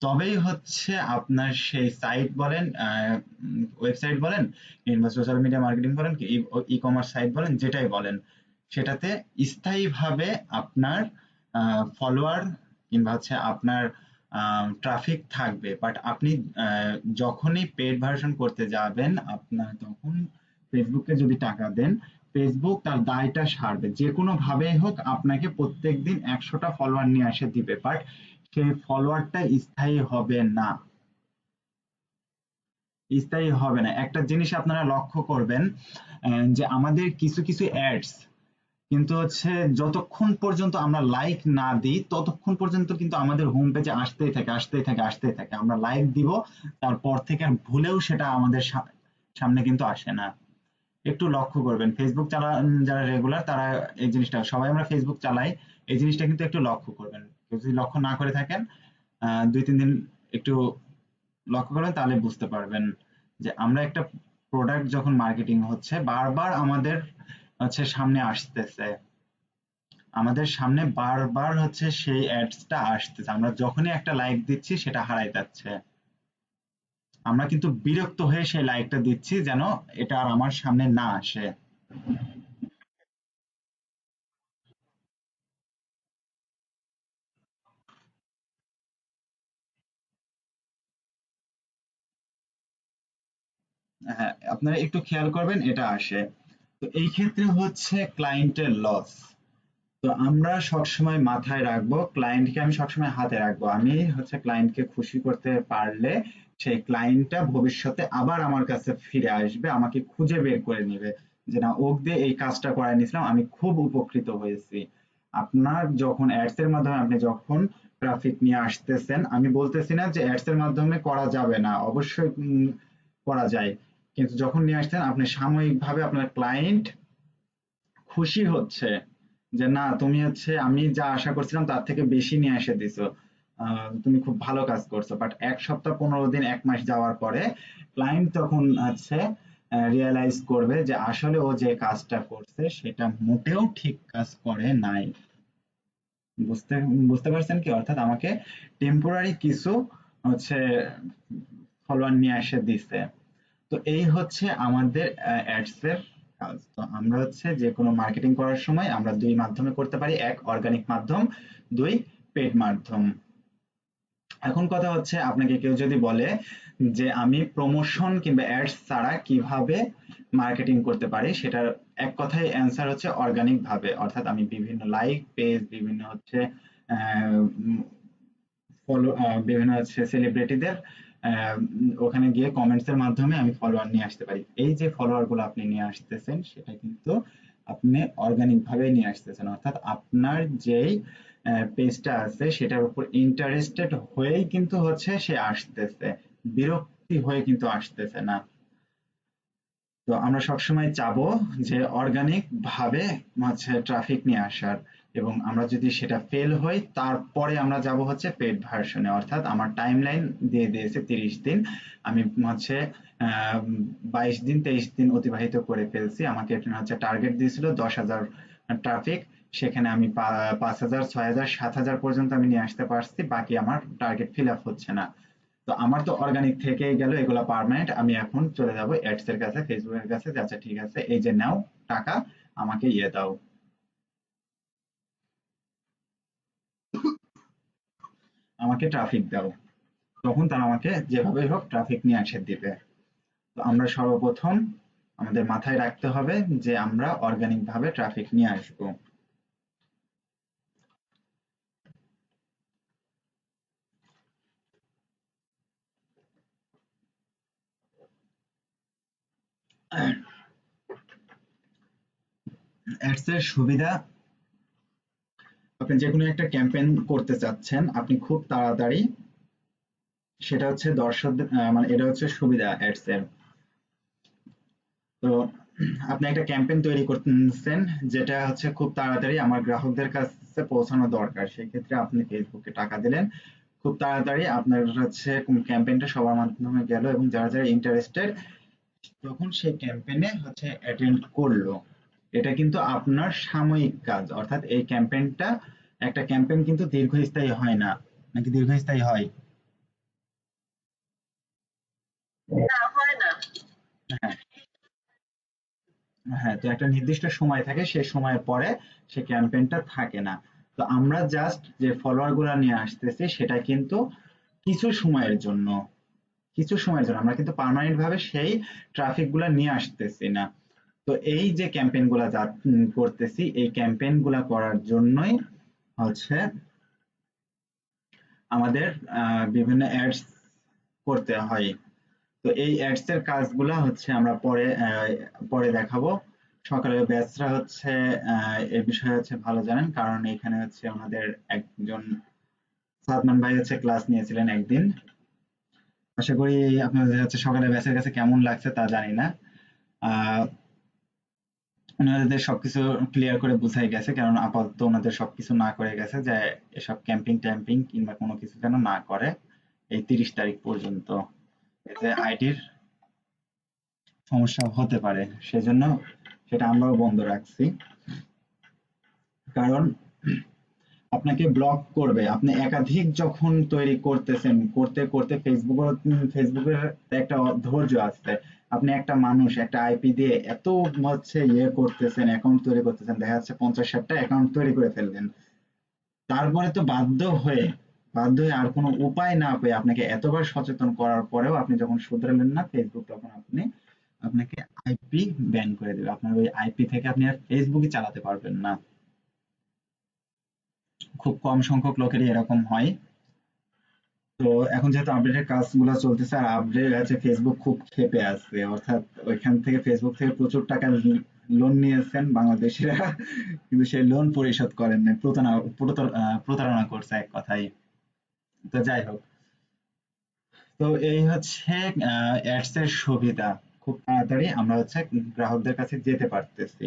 Speaker 1: তবেই হচ্ছে আপনার সেই সাইট বলেন, ওয়েবসাইট বলেন কিংবা সোশ্যাল মিডিয়া মার্কেটিং বলেন, ই কমার্স সাইট বলেন, যেটাই বলেন, সেটাতে স্থায়ীভাবে আপনার ফলোয়ার কিংবা হচ্ছে আপনার ট্রাফিক থাকবে, বাট আপনি যখনই পেড ভার্সন করতে যাবেন আপনার তখন ফেসবুককে যদি টাকা দেন, ফেসবুক তার দায়টা সারবে, যে কোনো ভাবেই হোক আপনাকে প্রত্যেকদিন 100টা ফলোয়ার নিয়ে এসে দিবে, বাট সেই ফলোয়ারটা স্থায়ী হবে না। স্থায়ী হবে না। একটা জিনিস আপনারা লক্ষ্য করবেন, যে আমাদের কিছু কিছু অ্যাডস কিন্তু হচ্ছে যতক্ষণ পর্যন্ত আমরা লাইক না দিই ততক্ষণ পর্যন্ত কিন্তু আমাদের হোম পেজে আসতেই থাকে আসতেই থাকে আসতেই থাকে। আমরা লাইক দিব, তারপর থেকে আর ভুলেও সেটা আমাদের সামনে কিন্তু আসে না। একটু লক্ষ্য করবেন, ফেসবুক চালান যারা রেগুলার তারা এই জিনিসটা, সবাই আমরা ফেসবুক চালাই, এই জিনিসটা কিন্তু একটু লক্ষ্য করবেন। কেউ যদি লক্ষ্য না করে থাকেন, 2-3 দিন একটু লক্ষ্য করবেন, তাহলে বুঝতে পারবেন যে আমরা একটা প্রোডাক্ট যখন মার্কেটিং হচ্ছে বারবার আমাদের হচ্ছে সামনে আসতেছে, আমাদের সামনে বারবার হচ্ছে সেই অ্যাডসটা আসতেছে, আমরা যখনই একটা লাইক দিচ্ছি সেটা হারাই যাচ্ছে। আমরা কিন্তু বিরক্ত হয়ে সেই লাইকটা দিচ্ছি যেন এটা আর আমার সামনে না আসে। হ্যাঁ, আপনারা একটু খেয়াল করবেন এটা আসে। তো এই ক্ষেত্রে হচ্ছে ক্লায়েন্টের লস। তো আমরা সবসময় মাথায় রাখবো, ক্লায়েন্টকে আমি সবসময় হাতে রাখবো, আমি হচ্ছে ক্লায়েন্টকে খুশি করতে পারলে সেই ক্লায়েন্টটা ভবিষ্যতে আবার আমার কাছে ফিরে আসবে, আমাকে খুঁজে বের করে নেবে যে না, ওক দিয়ে এই কাজটা করাই নিয়েছিলাম, আমি খুব উপকৃত হয়েছি। আপনার যখন অ্যাডস এর মাধ্যমে আপনি যখন ট্রাফিক নিয়ে আসতেছেন, আমি বলতেছি না যে অ্যাডস এর মাধ্যমে করা যাবে না, অবশ্যই করা যায়, কিন্তু যখন নিয়ে আসছেন আপনি সাময়িকভাবে আপনার ক্লায়েন্ট খুশি হচ্ছে যে না, তুমি হচ্ছে আমি যা আশা করছিলাম তার থেকে বেশি নিয়ে এসে দিছো, তুমি খুব ভালো কাজ করছো, বাট 1 সপ্তাহ 15 দিন 1 মাস যাওয়ার পরে ক্লায়েন্ট তখন হচ্ছে রিয়েলাইজ করবে যে আসলে ও যে কাজটা করছে সেটা মোটেও ঠিক কাজ করে নাই। বুঝতে বুঝতে পারছেন কি? অর্থাৎ আমাকে টেম্পোরারি কিছু হচ্ছে ফলোয়ার নিয়ে এসে দিছে। তো এই হচ্ছে আমাদের অ্যাডস এর কাজ। তো আমরা হচ্ছে যে কোনো মার্কেটিং করার সময় আমরা দুই মাধ্যমে করতে পারি, এক অর্গানিক মাধ্যম, দুই পেড মাধ্যম। এখন কথা হচ্ছে আপনাকে কেউ যদি বলে যে আমি প্রমোশন কিংবা অ্যাডস ছাড়া কিভাবে মার্কেটিং করতে পারি, সেটার এক কথায় অ্যান্সার হচ্ছে অর্গানিক ভাবে, অর্থাৎ আমি বিভিন্ন লাইক পেজ, বিভিন্ন হচ্ছে ফলো, বিভিন্ন হচ্ছে সেলিব্রিটিদের ওখানে গিয়ে কমেন্টস এর মাধ্যমে আমি ফলোয়ার নিয়ে আসতে পারি। এই যে ফলোয়ার গুলো আপনি নিয়ে আসতেছেন সেটা কিন্তু আপনি অর্গানিক ভাবে নিয়ে আসতেছেন, অর্থাৎ আপনার যেই পেজটা আছে সেটার উপর ইন্টারেস্টেড হয়েই কিন্তু হচ্ছে সে আসতেছে, বিরক্তি হয়ে কিন্তু আসতেছে না। তো আমরা সবসময় চাবো যে অর্গানিক ভাবে হচ্ছে ট্রাফিক নিয়ে আসার, এবং আমরা যদি সেটা ফেল হই তারপরে আমরা যাব হচ্ছে পেড ভার্সনে, অর্থাৎ আমার টাইমলাইন দিয়ে দিয়েছে 30 দিন, আমি হচ্ছে 22 দিন 23 দিন অতিবাহিত করে ফেলছি, আমাকে এটা হচ্ছে টার্গেট দিয়েছিল 10,000 ট্রাফিক, সেখানে আমি 5,000 6,000 7,000 পর্যন্ত আমি নিয়ে আসতে পারছি, বাকি আমার টার্গেট ফিল আপ হচ্ছে না। তো আমার তো অর্গানিক থেকেই গেল, এগুলো পার্মানেন্ট, আমি এখন চলে যাব অ্যাডস এর কাছে, ফেসবুকের কাছে, যে আচ্ছা ঠিক আছে এই যে নাও টাকা, আমাকে ইয়ে দাও, আমাকে ট্রাফিক দাও, তখন তারা আমাকে যেভাবে হোক ট্রাফিক নিয়ে এসে দিবে। তো আমরা সর্বপ্রথম আমাদের মাথায় রাখতে হবে যে আমরা অর্গানিক ভাবে ট্রাফিক নিয়ে আসবো। অ্যাডস এর সুবিধা, আপনি যে কোনো একটা ক্যাম্পেইন করতে চাচ্ছেন আপনি খুব তাড়াতাড়ি, সেটা হচ্ছে দর্শকদের মানে এটা হচ্ছে সুবিধা অ্যাডস এর। তো আপনি একটা ক্যাম্পেইন তৈরি করতেছেন যেটা হচ্ছে খুব তাড়াতাড়ি আমার গ্রাহকদের কাছে পৌঁছানো দরকার, সেই ক্ষেত্রে আপনি ফেসবুকে টাকা দিলেন, খুব তাড়াতাড়ি আপনার হচ্ছে ক্যাম্পেইনটা সবার মাধ্যমে গেল, এবং যারা যারা ইন্টারেস্টেড তখন সেই ক্যাম্পেইনে হচ্ছে অ্যাটেন্ড করলো। এটা কিন্তু আপনার সাময়িক কাজ, অর্থাৎ এই ক্যাম্পেইনটা, একটা ক্যাম্পেইন কিন্তু দীর্ঘস্থায়ী হয় না, নাকি দীর্ঘস্থায়ী হয়? না, হয় না। হ্যাঁ, হ্যাঁ, তো একটা নির্দিষ্ট সময় থাকে, সেই সময়ের পরে সেই ক্যাম্পেইনটা থাকে না। তো আমরা জাস্ট যে ফলোয়ার গুলা নিয়ে আসতেছি সেটা কিন্তু কিছু সময়ের জন্য, কিছু সময়ের জন্য আমরা কিন্তু পার্মানেন্ট ভাবে সেই ট্রাফিক গুলা নিয়ে আসতেছি না। তো এই যে ক্যাম্পেইন গুলা করতেছি, এই ক্যাম্পেইন গুলা করার জন্যই হচ্ছে আমাদের বিভিন্ন অ্যাডস করতে হয়। তো এই অ্যাডস এর কাজগুলা হচ্ছে আমরা পরে দেখাবো। সকালের ব্যাচরা হচ্ছে এ বিষয়ে হচ্ছে ভালো জানেন, কারণ এখানে হচ্ছে আমাদের একজন সাদমান ভাই হচ্ছে ক্লাস নিয়েছিলেন একদিন। আশা করি আপনাদের হচ্ছে সকালের ব্যাচের কাছে কেমন লাগছে তা জানি না। আহ ওনাদের সবকিছু ক্লিয়ার করে বুঝাই গেছে, কারণ আপাতত ওনাদের সবকিছু না করে গেছে যে এসব ক্যাম্পিং ট্যাম্পিং কিংবা কোনো কিছু যেন না করে এই 30 তারিখ পর্যন্ত, এতে আইডির সমস্যা হতে পারে। সেজন্য সেটা আমরাও বন্ধ রাখছি। কারণ আপনাকে ব্লক করবে, আপনি একাধিক যখন তৈরি করতেছেন, করতে করতে ফেসবুকের একটা ধৈর্য আছে। আপনি একটা মানুষ একটা আইপি দিয়ে এত হচ্ছে করতেছেন, অ্যাকাউন্ট তৈরি করতেছেন, দেখা যাচ্ছে 50-60টা অ্যাকাউন্ট তৈরি করে ফেললেন। তারপরে তো বাধ্য হয়ে আর কোনো উপায় না পেয়ে আপনাকে এতবার সচেতন করার পরেও আপনি যখন শুধরালেন না ফেসবুক, তখন আপনাকে আইপি ব্যান করে দেবে। আপনার ওই আইপি থেকে আপনি আর ফেসবুকই চালাতে পারবেন না। খুব কম সংখ্যক লোকেরই এরকম হয়। তো এখন যেহেতু আপডেটের কাজগুলো চলতেছে, আর আপডেট আছে, ফেসবুক খুব ক্ষেপে আছে, অর্থাৎ ওইখান থেকে ফেসবুক থেকে প্রচুর টাকা লোন নিয়েছেন বাংলাদেশিরা, কিন্তু সেই লোন পরিশোধ করেন না, প্রতারণা করছে এক কথায়। তো যাই হোক, তো এই হচ্ছে অ্যাডস এর সুবিধা, খুব তাড়াতাড়ি আমরা হচ্ছে গ্রাহকদের কাছে যেতে পারতেছি।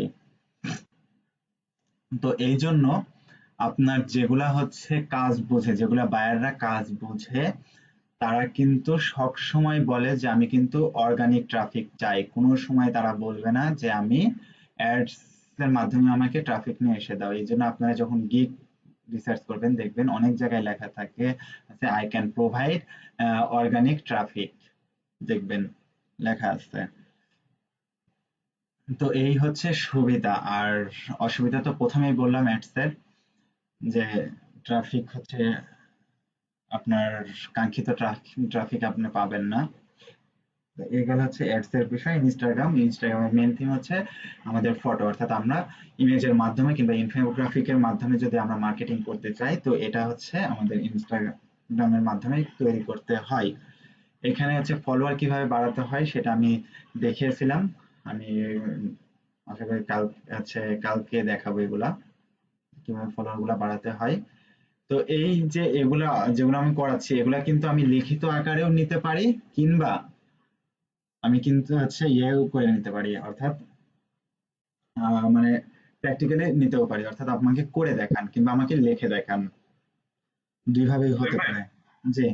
Speaker 1: তো এই জন্য আপনার যেগুলা হচ্ছে কাজ বোঝে, যেগুলা বায়াররা কাজ বোঝে, তারা কিন্তু সব সময় বলে যে আমি কিন্তু অর্গানিক ট্রাফিক চাই। কোনো সময় তারা বলবে না যে আমি অ্যাডস এর মাধ্যমে আমাকে ট্রাফিক নিয়ে এসে দাও। এই জন্য আপনারা যখন গিগ রিসার্চ করবেন দেখবেন অনেক জায়গায় লেখা থাকে I can provide organic traffic, দেখবেন লেখা আছে। তো এই হচ্ছে সুবিধা। আর অসুবিধা তো প্রথমেই বললাম অ্যাডস এর, যে ট্রাফিক হচ্ছে আপনার কাঙ্ক্ষিত ট্রাফিক আপনি পাবেন না। এগুলো হচ্ছে অ্যাডস এর বিষয়। ইনস্টাগ্রামের মেইন থিম হচ্ছে আমাদের ফটো, অর্থাৎ আমরা ইমেজের মাধ্যমে কিংবা ইনফোগ্রাফিকের মাধ্যমে যদি আমরা মার্কেটিং করতে চাই, তো এটা হচ্ছে আমাদের ইনস্টাগ্রামের মাধ্যমে তৈরি করতে হয়। এখানে হচ্ছে ফলোয়ার কিভাবে বাড়াতে হয় সেটা আমি দেখিয়েছিলাম। আমি আশা করি কালকে দেখাবো এগুলা, কিভাবে ফলোয়ার গুলা বাড়াতে হয়। তো এই যে যেগুলো আমি করাচ্ছি, এগুলা কিন্তু আমি লিখিত আকারেও নিতে পারি, কিংবা আমি কিন্তু হচ্ছে করে নিতে পারি, অর্থাৎ মানে প্র্যাকটিক্যালি নিতেও পারি, অর্থাৎ আপনাকে করে দেখান কিংবা আমাকে লিখে দেখান, দুই ভাবেই হতে পারে। জি।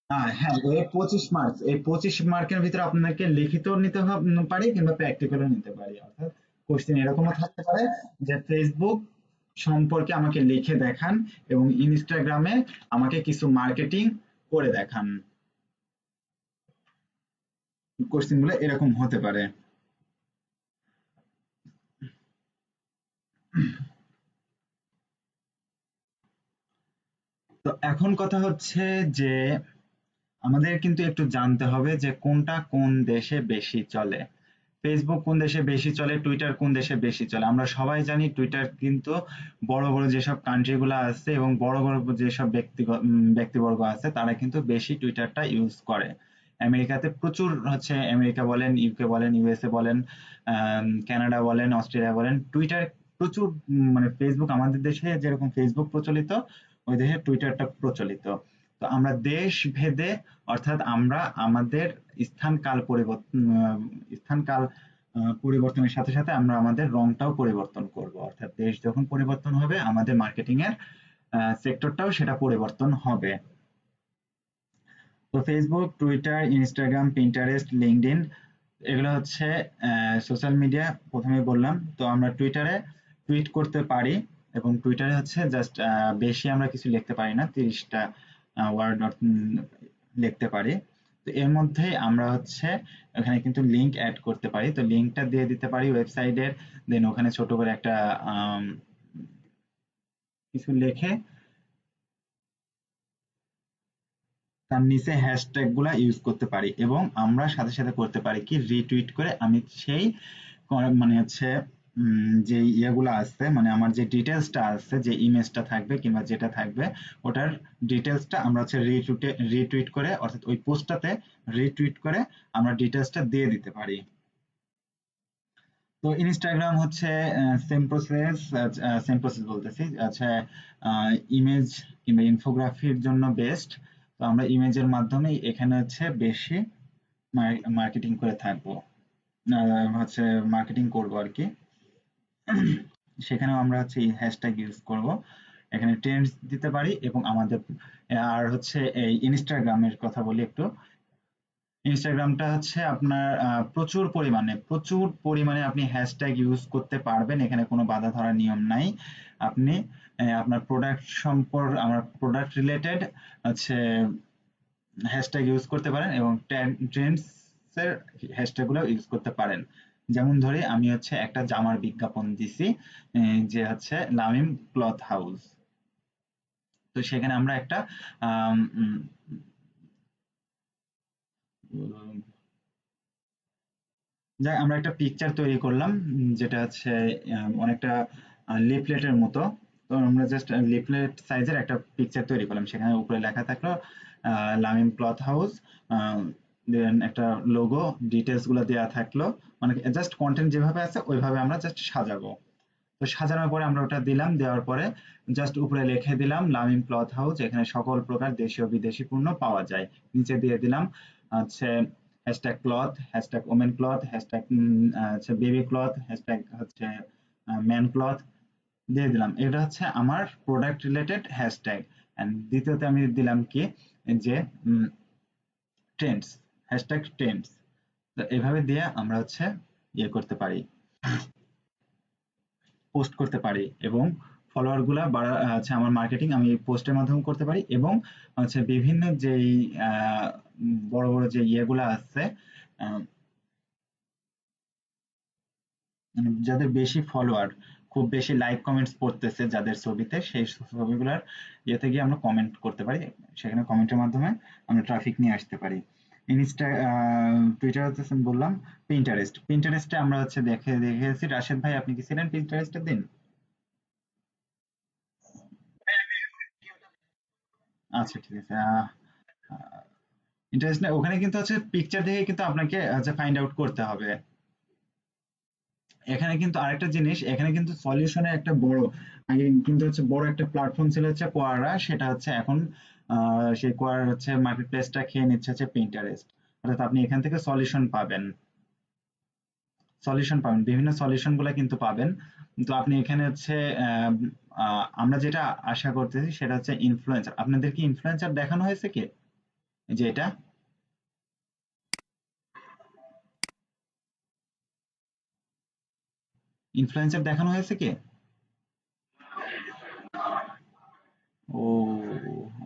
Speaker 1: হ্যাঁ, হ্যাঁ, এই 25 মার্ক, এই 25 মার্কের ভিতরে আপনাকে লিখিত নিতে পারি কিংবা প্র্যাকটিক্যালও নিতে পারি। অর্থাৎ কোশ্চেন এরকমও থাকতে পারে যে ফেসবুক সম্পর্কে আমাকে লিখে দেখান এবং ইনস্টাগ্রামে আমাকে কিছু মার্কেটিং করে দেখান। কোশ্চেন গুলো এরকম হতে পারে। তো এখন কথা হচ্ছে যে আমাদের কিন্তু একটু জানতে হবে যে কোনটা কোন দেশে বেশি চলে। ফেসবুক কোন দেশে বেশি চলে, টুইটার কোন দেশে বেশি চলে। আমরা সবাই জানি টুইটার কিন্তু বড় বড় যেসব কান্ট্রি গুলো আছে এবং বড় বড় যেসব ব্যক্তিবর্গ আছে তারা কিন্তু বেশি টুইটারটা ইউজ করে। আমেরিকাতে প্রচুর হচ্ছে, আমেরিকা বলেন, ইউকে বলেন, ইউএসএ বলেন, কানাডা বলেন, অস্ট্রেলিয়া বলেন, টুইটার প্রচুর। মানে ফেসবুক আমাদের দেশে যেরকম ফেসবুক প্রচলিত, ওই দেশে টুইটারটা প্রচলিত। তো আমরা দেশ ভেদে, অর্থাৎ আমরা আমাদের স্থান কাল পরিবর্তন স্থান কাল পরিবর্তনের সাথে সাথে আমরা আমাদের রংটাও পরিবর্তন করব। অর্থাৎ দেশ যখন পরিবর্তন হবে আমাদের মার্কেটিং এর সেক্টরটাও সেটা পরিবর্তন হবে। তো Facebook, Twitter, Instagram, Pinterest, LinkedIn, এগুলো হচ্ছে সোশ্যাল মিডিয়া। প্রথমেই বললাম, তো আমরা টুইটারে টুইট করতে পারি এবং টুইটারে হচ্ছে জাস্ট বেশি আমরা কিছু লিখতে পারি না, 30টা ওয়ার্ড লিখতে পারি। তো এর মধ্যে আমরা হচ্ছে এখানে কিন্তু লিংক অ্যাড করতে পারি। তো লিংকটা দিয়ে দিতে পারি ওয়েবসাইটের, দেন ওখানে ছোট করে একটা কিছু লিখে তার নিচে হ্যাশট্যাগ গুলা ইউজ করতে পারি, এবং আমরা সাথে সাথে করতে পারি কি রিটুইট করে আমি সেই মানে হচ্ছে যে ইয়েগুলো আছে, মানে আমার যে ডিটেলসটা আছে, যে ইমেজটা থাকবে কিংবা যেটা থাকবে ওটার ডিটেলসটা আমরা হচ্ছে রিটুইট করে, অর্থাৎ ওই পোস্টটাতে রিটুইট করে আমরা ডিটেলসটা দিয়ে দিতে পারি। তো ইনস্টাগ্রাম হচ্ছে সেম প্রসেস বলতেছি, আচ্ছা, ইমেজ কিংবা ইনফোগ্রাফির জন্য বেস্ট। তো আমরা ইমেজের মাধ্যমে এখানে হচ্ছে বেশি মার্কেটিং করে থাকবো, হচ্ছে মার্কেটিং করবো আর কি। সেখানেও আমরা হচ্ছে এই হ্যাশট্যাগ ইউজ করব, এখানে ট্রেন্ডস দিতে পারি এবং আমাদের আর হচ্ছে এই ইনস্টাগ্রামের কথা বলি একটু। ইনস্টাগ্রামটা হচ্ছে আপনার প্রচুর পরিমাণে আপনি হ্যাশট্যাগ ইউজ করতে পারবেন, এখানে কোনো বাধা ধরার নিয়ম নাই। আপনি আপনার আমার প্রোডাক্ট রিলেটেড হচ্ছে হ্যাশট্যাগ ইউজ করতে পারেন এবং ট্রেন্ডস এর হ্যাশট্যাগ গুলো ইউজ করতে পারেন। যেমন ধরে আমি হচ্ছে একটা জামার বিজ্ঞাপন দিছি, যে হচ্ছে লামিম ক্লথ হাউস। তো সেখানে আমরা একটা আম, উম, উম, যাই আমরা একটা পিকচার তৈরি করলাম, যেটা হচ্ছে অনেকটা লিফলেটের মতো। তো আমরা জাস্ট লিফলেট সাইজের একটা পিকচার তৈরি করলাম, সেখানে উপরে লেখা থাকলো লামিম ক্লথ হাউস, দেন একটা লোগো, ডিটেলস গুলো দেওয়া থাকলো, মানে জাস্ট কন্টেন্ট যেভাবে আছে ওইভাবে আমরা জাস্ট সাজাবো। তো সাজানোর পরে আমরা ওটা দিলাম, দেওয়ার পরে জাস্ট উপরে লিখে দিলাম লামিম ক্লথ হাউস, এখানে সকল প্রকার দেশীয় বিদেশি পণ্য পাওয়া যায়। নিচে দিয়ে দিলাম হচ্ছে hashtag cloth, hashtag women cloth, hashtag হচ্ছে বেবি ক্লথ, হ্যাশট্যাগ হচ্ছে ম্যান ক্লথ দিয়ে দিলাম। এটা হচ্ছে আমার প্রোডাক্ট রিলেটেড হ্যাশট্যাগ। এন্ড দ্বিতীয়তে আমি দিলাম কি, যে ট্রেন্ডস, হ্যাশট্যাগ ট্রেন্ডস। তো এভাবে দিয়ে আমরা হচ্ছে ইয়ে করতে পারি, পোস্ট করতে পারি, এবং ফলোয়ার গুলা হচ্ছে আমার মার্কেটিং আমি পোস্টের মাধ্যমে করতে পারি, এবং হচ্ছে বিভিন্ন যেই বড় বড় যে ইয়েগুলা আছে, আহ, মানে যাদের বেশি ফলোয়ার, খুব বেশি লাইক কমেন্টস পড়তেছে যাদের ছবিতে, সেই ছবিগুলার ইয়েতে গিয়ে আমরা কমেন্ট করতে পারি, সেখানে কমেন্টের মাধ্যমে আমরা ট্রাফিক নিয়ে আসতে পারি। ইনস্টা, টুইটার হচ্ছে বললাম। পিন্টারেস্টে আমরা হচ্ছে দেখেছি, রাশেদ ভাই আপনি কি ছিলেন পিন্টারেস্টের দিন? আচ্ছা, ঠিক আছে। ইন্টারেস্ট না, ওখানে কিন্তু হচ্ছে পিকচার দেখে কিন্তু আপনাকে হচ্ছে ফাইন্ড আউট করতে হবে। এখানে কিন্তু আরেকটা জিনিস, এখানে কিন্তু সলিউশনের একটা বড়, আগে কিন্তু হচ্ছে বড় একটা প্ল্যাটফর্ম ছিল হচ্ছে কোয়ারা, সেটা হচ্ছে এখন সেই কোয়ারা হচ্ছে মার্কেট প্লেসটা খেয়ে নিচ্ছে হচ্ছে পিন্টারেস্ট। অর্থাৎ আপনি এখান থেকে সলিউশন পাবেন, বিভিন্ন সলিউশন গুলা কিন্তু পাবেন। তো আপনি এখানে হচ্ছে আমরা যেটা আশা করতেছি সেটা হচ্ছে ইনফ্লুয়েন্সার। আপনাদের কি ইনফ্লুয়েন্সার দেখানো হয়েছে কি, এই যে এটা ইনফ্লুয়েন্সার দেখানো হয়েছে কি? ও,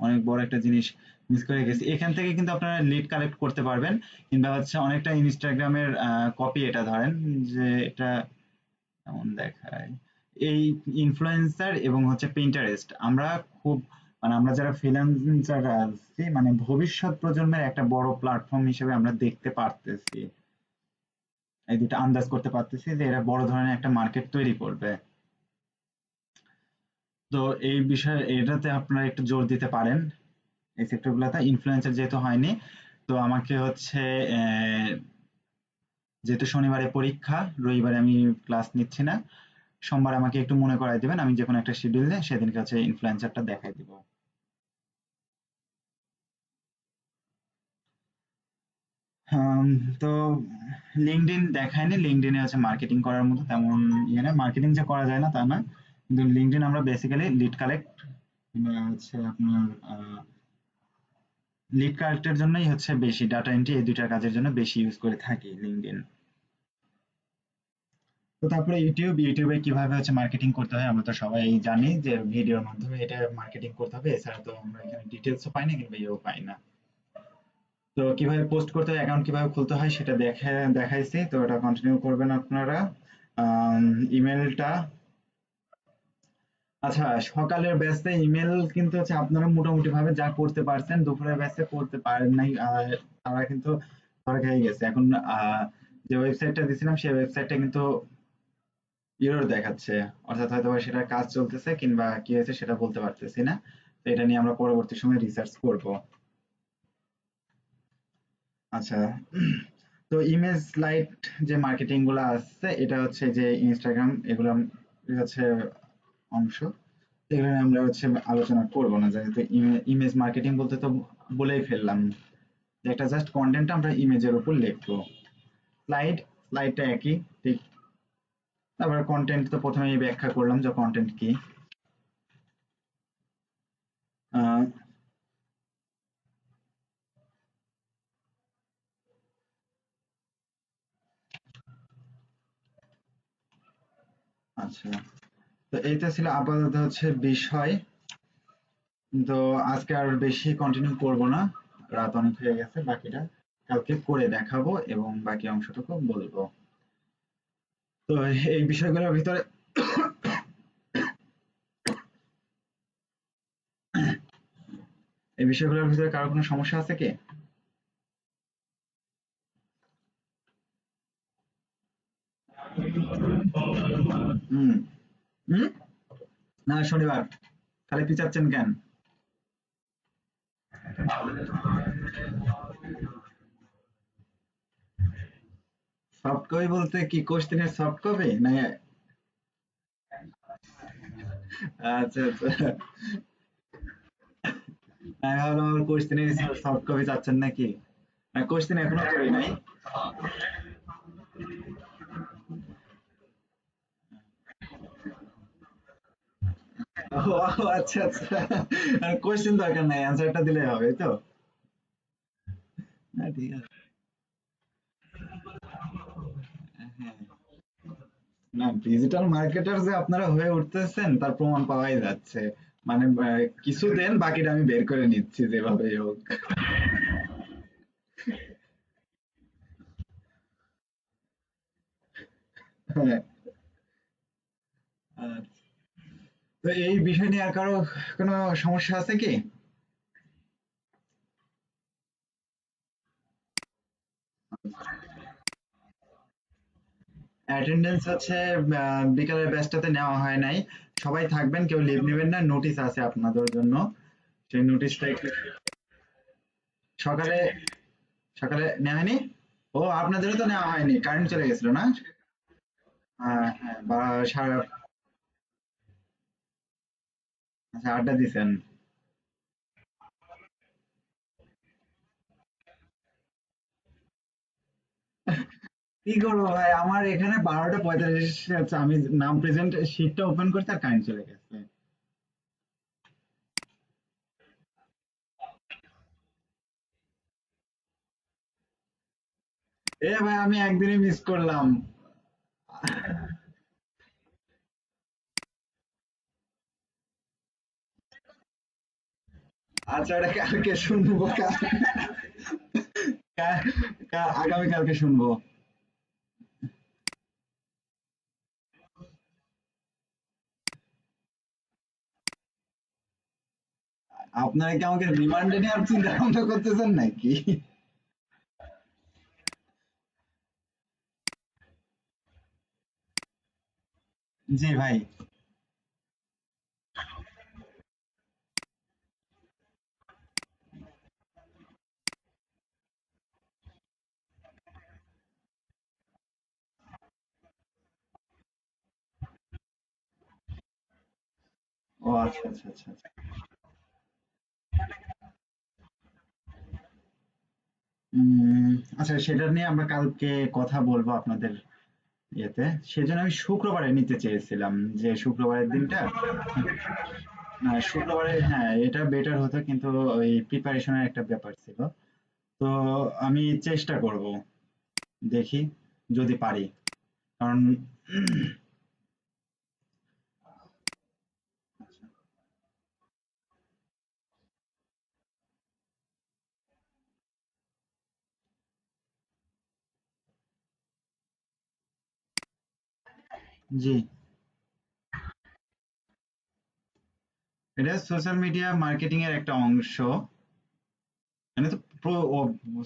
Speaker 1: অনেক বড় একটা জিনিস মিস করে গেছি। এখান থেকে কিন্তু আপনারা লিড কালেক্ট করতে পারবেন, কিংবা হচ্ছে অনেকটা ইনস্টাগ্রামের কপি এটা, ধরেন যে এটা এমন দেখায়। এই ইনফ্লুয়েন্সার এবং হচ্ছে পিন্টারেস্ট আমরা খুব, মানে আমরা যারা ফ্রিল্যান্সার আছি, মানে ভবিষ্যৎ প্রজন্মের একটা বড় প্ল্যাটফর্ম হিসেবে আমরা দেখতে পারতেছি, এই দুটো আন্দাজ করতে পারতেছি যে এরা বড় ধরনের একটা মার্কেট তৈরি করবে। তো এই বিষয়ে এটাতে আপনারা একটু জোর দিতে পারেন, এই সেক্টরগুলোতে ইনফ্লুয়েন্সার যেহেতু হয়নি। তো আমাকে হচ্ছে যেহেতু শনিবারে পরীক্ষা, রবিবারে আমি ক্লাস নিচ্ছি না, সোমবার আমাকে একটু মনে করাই দিবেন, আমি যে কোনো একটা শিডিউল দিয়ে সেদিনকে হচ্ছে ইনফ্লুয়েন্সারটা দেখাই দিব। হুম, তো লিঙ্কডইন দেখায়নি, লিঙ্কডইনে হচ্ছে মার্কেটিং করার মতো তেমন ইয়ে না, মার্কেটিং যে করা যায় না তা না, কিন্তু লিঙ্কডইন আমরা বেসিক্যালি লিড কালেক্ট হচ্ছে আপনার লিড কালেক্টের জন্যই হচ্ছে বেশি, ডাটা এন্ট্রি এই দুইটা কাজের জন্য বেশি ইউজ করে থাকি লিঙ্কডইন। তো তারপরে ইউটিউবে কিভাবে হচ্ছে মার্কেটিং করতে হয় আমরা তো সবাই জানি, যে ভিডিওর মাধ্যমে এটা মার্কেটিং করতে হবে, এছাড়া তো আমরা এখানে ডিটেলসও পাই না কিংবা ইয়েও পাই না। তো কিভাবে পোস্ট করতে হয়, অ্যাকাউন্ট কিভাবে খুলতে হয় সেটা দেখাইছি, তো এটা কন্টিনিউ করবেন আপনারা। ইমেলটা আচ্ছা, সকালের ব্যাচে ইমেল কিন্তু হচ্ছে আপনারা মোটামুটি ভাবে যা করতে পারছেন দুপুরের ব্যাচে করতে পারেন নাই, তারা কিন্তু ধরা খেয়ে গেছে। এখন যে ওয়েবসাইটটা দিছিলাম সেই ওয়েবসাইটটা কিন্তু এরর দেখাচ্ছে, অর্থাৎ হয়তো বা সেটা কাজ চলতেছে কিংবা কি হয়েছে সেটা বলতে পারতেছি না। তো এটা নিয়ে আমরা পরবর্তী সময় রিসার্চ করব। আচ্ছা, তো ইমেজ স্লাইড যে মার্কেটিং গুলো আছে এটা হচ্ছে যে ইনস্টাগ্রাম এগুলো হচ্ছে অংশ, এগুলো নিয়ে আমরা হচ্ছে আলোচনা করব না, যেহেতু ইমেজ মার্কেটিং বলতে তো বলেই ফেললাম যে একটা জাস্ট কন্টেন্ট আমরা ইমেজের উপর লিখবো। স্লাইডটা একই, ঠিক। তারপরে কন্টেন্ট তো প্রথমেই ব্যাখ্যা করলাম যে কন্টেন্ট কি। আহ, আচ্ছা, তো এইটা ছিল আপাতত হচ্ছে বিষয়। তো আজকে আর বেশি কন্টিনিউ করব না, রাত অনেক হয়ে গেছে। বাকিটা কালকে করে দেখাবো এবং বাকি অংশটুকু বলবো। তো এই বিষয়গুলোর ভিতরে এই বিষয়গুলোর ভিতরে কারো কোনো সমস্যা আছে কি? হুম। হুম। না, শনিবার খালি পিছাচ্ছেন কেন? সফট কপি বলতে কি কোশ্চেনের সফট কপি না? আচ্ছা আচ্ছা, আমি ভাবলাম আমার কোশ্চেনের সফট কপি চাচ্ছেন নাকি। না, কোশ্চেন এখনো করি নাই। ও আচ্ছা আচ্ছা, কোশ্চেন দরকার নাই, অ্যান্সারটা দিলে হবে, এই তো। না ঠিক আছে। হ্যাঁ, না, ডিজিটাল মার্কেটার যে আপনারা হয়ে উঠতেছেন তার প্রমাণ পাওয়াই যাচ্ছে। মানে কিছু দেন, বাকিটা আমি বের করে নিচ্ছি যেভাবেই হোক। হ্যাঁ, আচ্ছা। তো এই বিষয় নিয়ে আর কারো কোনো সমস্যা আছে কি? অ্যাটেন্ডেন্স হচ্ছে বিকালের ব্যাচটাতে নেওয়া হয় নাই। সবাই থাকবেন, কেউ লিভ নেবেন না, নোটিশ আছে আপনাদের জন্য। সেই নোটিশটা একটু সকালে সকালে নেওয়া হয়নি। ও, আপনাদেরও তো নেওয়া হয়নি, কারেন্ট চলে গেছিল না? হ্যাঁ হ্যাঁ, বা সারা আচ্ছা, আড্ডা দিছেন। কি করবো ভাই, আমার এখানে 12টা 45 আছে, আমি নাম প্রেজেন্ট শিটটা ওপেন করতে আর কারেন্ট চলে গেছে। এ ভাই, আমি একদিনই মিস করলাম। আচ্ছা, ওটা কালকে শুনবো, আগামীকালকে শুনবো। আপনারা কি আমাকে রিমান্ডে নেওয়ার চিন্তা ভাবনা করতেছেন নাকি? জি ভাই। ও আচ্ছা আচ্ছা আচ্ছা আচ্ছা। আচ্ছা, সেটা নিয়ে আমরা কালকে কথা বলবো আপনাদের ইয়েতে। সেজন্য আমি শুক্রবারে নিতে চেয়েছিলাম, যে শুক্রবারের দিনটা। না, শুক্রবারে হ্যাঁ এটা বেটার হতো, কিন্তু ওই প্রিপারেশনের একটা ব্যাপার ছিল। তো আমি চেষ্টা করব, দেখি যদি পারি। কারণ জি। এটা সোশ্যাল মিডিয়া মার্কেটিং এর একটা অংশ। মানে তো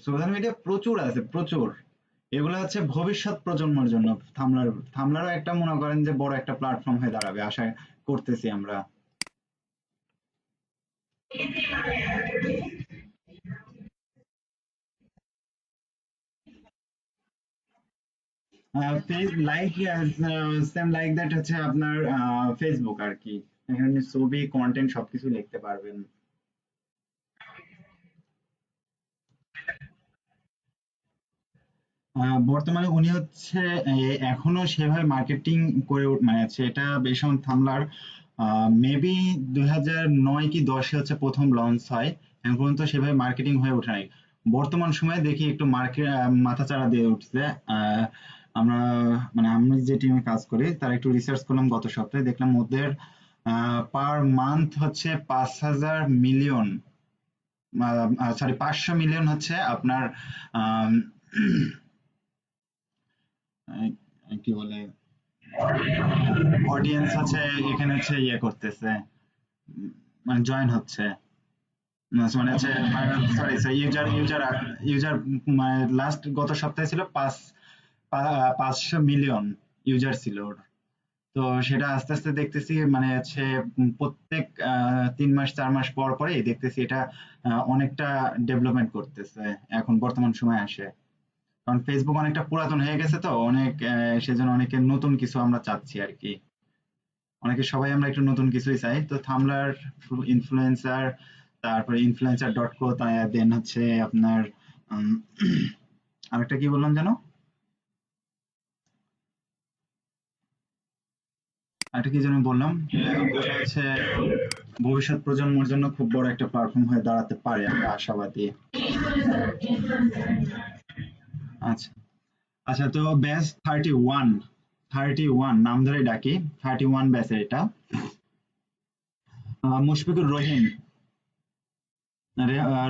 Speaker 1: সোশ্যাল মিডিয়া প্রচুর আছে, প্রচুর। এগুলো হচ্ছে ভবিষ্যৎ প্রজন্মের জন্য। থামলারও একটা মনে করেন যে বড় একটা প্ল্যাটফর্ম হয়ে দাঁড়াবে আশা করতেছি আমরা। Page like, same like that হচ্ছে আপনার ফেসবুক আর কি। এখানে ছবি, কন্টেন্ট সবকিছু লিখতে পারবেন। বর্তমানে উনি হচ্ছে এখনো সেভাবে মার্কেটিং করে মানে সেটা বেশন থামলার মেবি 2009 কি 10-এ হচ্ছে প্রথম লঞ্চ হয়। এখন পর্যন্ত সেভাবে মার্কেটিং হয়ে ওঠে নাই। বর্তমান সময়ে দেখি একটু মার্কেট মাথাচাড়া দিয়ে উঠছে। আহ, আমরা মানে আমি যে টিমে কাজ করি তার একটু রিসার্চ করলাম গত সপ্তাহে, দেখলাম ওদের পার মান্থ হচ্ছে 5,000 মিলিয়ন, সরি 500 মিলিয়ন হচ্ছে আপনার আম, কি বলে অডিয়েন্স আছে এখানে হচ্ছে ইয়ে করতেছে, মানে জয়েন হচ্ছে। মানে হচ্ছে sorry sorry user user user মানে লাস্ট গত সপ্তাহে ছিল 500 মিলিয়ন ইউজার ছিল ওর। তো সেটা আস্তে আস্তে দেখতেছি মানে হচ্ছে প্রত্যেক 3 মাস 4 মাস পর পরেই দেখতেছি এটা অনেকটা ডেভেলপমেন্ট করতেছে এখন বর্তমান সময় আসে। কারণ ফেসবুক অনেকটা পুরাতন হয়ে গেছে তো অনেক, সেজন্য অনেকে নতুন কিছু আমরা চাচ্ছি আর কি। অনেকে সবাই আমরা একটু নতুন কিছুই চাই, তো থামলার ইনফ্লুয়েন্সার, তারপরে ইনফ্লুয়েন্সার.co, দেন হচ্ছে আপনার উম, আরেকটা কি বললাম যেন, আরেকটা কি যেন বললাম, ওটা হচ্ছে ভবিষ্যৎ প্রজন্মের জন্য খুব বড় একটা প্ল্যাটফর্ম হয়ে দাঁড়াতে পারে, আমরা আশাবাদী। আচ্ছা, আচ্ছা, তো ব্যাচ 31, 31 নাম ধরে ডাকি, 31 ব্যাচের এটা। মুশফিকুর রহিম,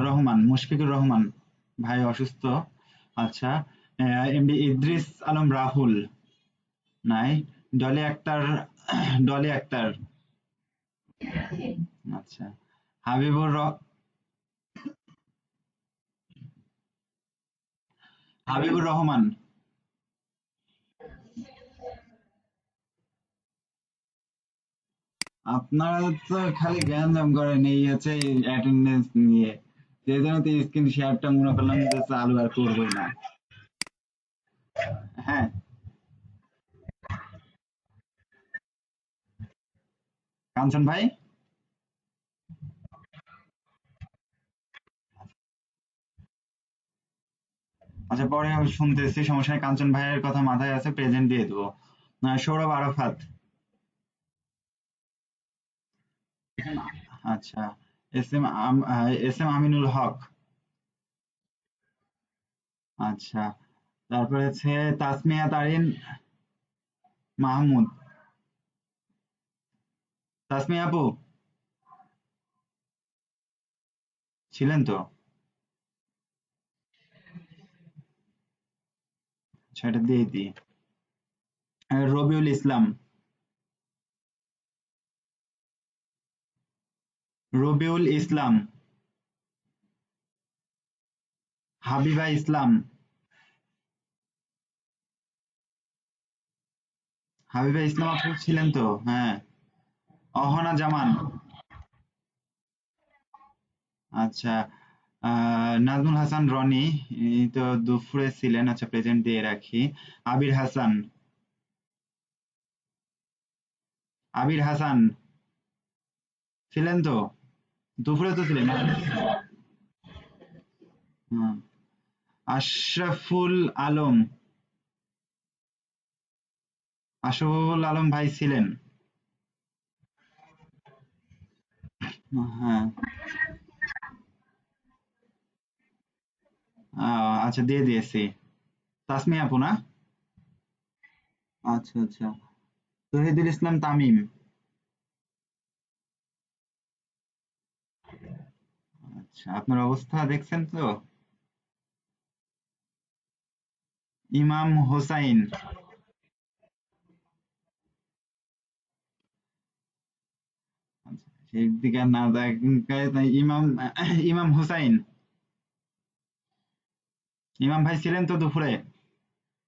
Speaker 1: রহমান, মুশফিকুর রহমান ভাই অসুস্থ। আচ্ছা, এমডি ইদ্রিস আলম রাহুল নাই। ডলি আক্তার, ডলি আক্তার। আচ্ছা, হাবিবুর হাবিবুর রহমান। আপনারা তো খালি জ্ঞান করেন এই হচ্ছে অ্যাটেন্ডেন্স নিয়ে, সেই জন্য তো স্ক্রিন শেয়ারটা মনে করলাম যে চালু আর করবোই না। হ্যাঁ, কাঞ্চন ভাই। আচ্ছা, পরে আমি শুনতেছি, সমস্যা নেই, কাঞ্চন ভাইয়ের কথা মাথায় আছে, প্রেজেন্ট দিয়ে দেবো। সৌরভ আরাফাত। আচ্ছা, এস এম আমিনুল হক। আচ্ছা, তারপরে হচ্ছে তাসমিয়া তারিন মাহমুদ। তাসমিয়া আপু ছিলেন তো? সেটা দিয়ে দিই। রবিউল ইসলাম, রবিউল ইসলাম। হাবিবা ইসলাম, হাবিবা ইসলাম আপু ছিলেন তো? হ্যাঁ। অহনা জামান। আচ্ছা, নাজমুল হাসান রনি, ইনি তো দুপুরে ছিলেন, আচ্ছা প্রেজেন্ট দিয়ে রাখি। আবির হাসান, আবির হাসান ছিলেন তো? দুপুরে তো ছিলেন না? হুম। আশরাফুল আলম, আশরাফুল আলম ভাই ছিলেন। হ্যাঁ। আচ্ছা, দিয়ে দিয়েছি। তাসমিয়া আপু না? আচ্ছা, আচ্ছা, তহিদুল ইসলাম তামিম। আচ্ছা, আপনার অবস্থা দেখছেন তো? ইমাম হোসাইন। আচ্ছা, ঠিক দিকে না তাকায় ইমাম ইমাম হুসাইন, ইমাম ভাই ছিলেন তো দুপুরে?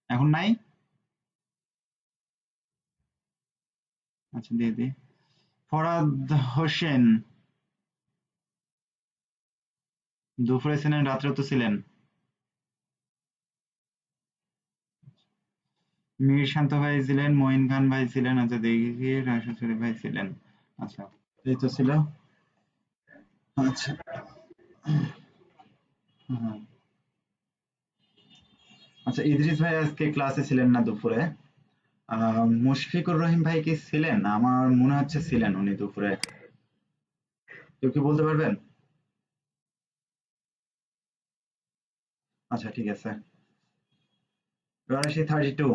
Speaker 1: এখন নাই? আচ্ছা দিয়ে দিই। ফরাদ হোসেন, দুপুরে ছিলেন, রাত্রে তো ছিলেন। মীর শান্ত ভাই ছিলেন, মঈন খান ভাই ছিলেন, আচ্ছা দেখি রাশেদ শরীফ ভাই ছিলেন। আচ্ছা, এই তো ছিল। আচ্ছা, হুম। আচ্ছা, ইদ্রিস ভাই আজকে ক্লাসে ছিলেন না দুপুরে। মুশফিকুর রহিম ভাই কি ছিলেন? আমার মনে হচ্ছে ছিলেন উনি দুপুরে। কেউ কি বলতে পারবেন? আচ্ছা ঠিক আছে। এবার আসি 32।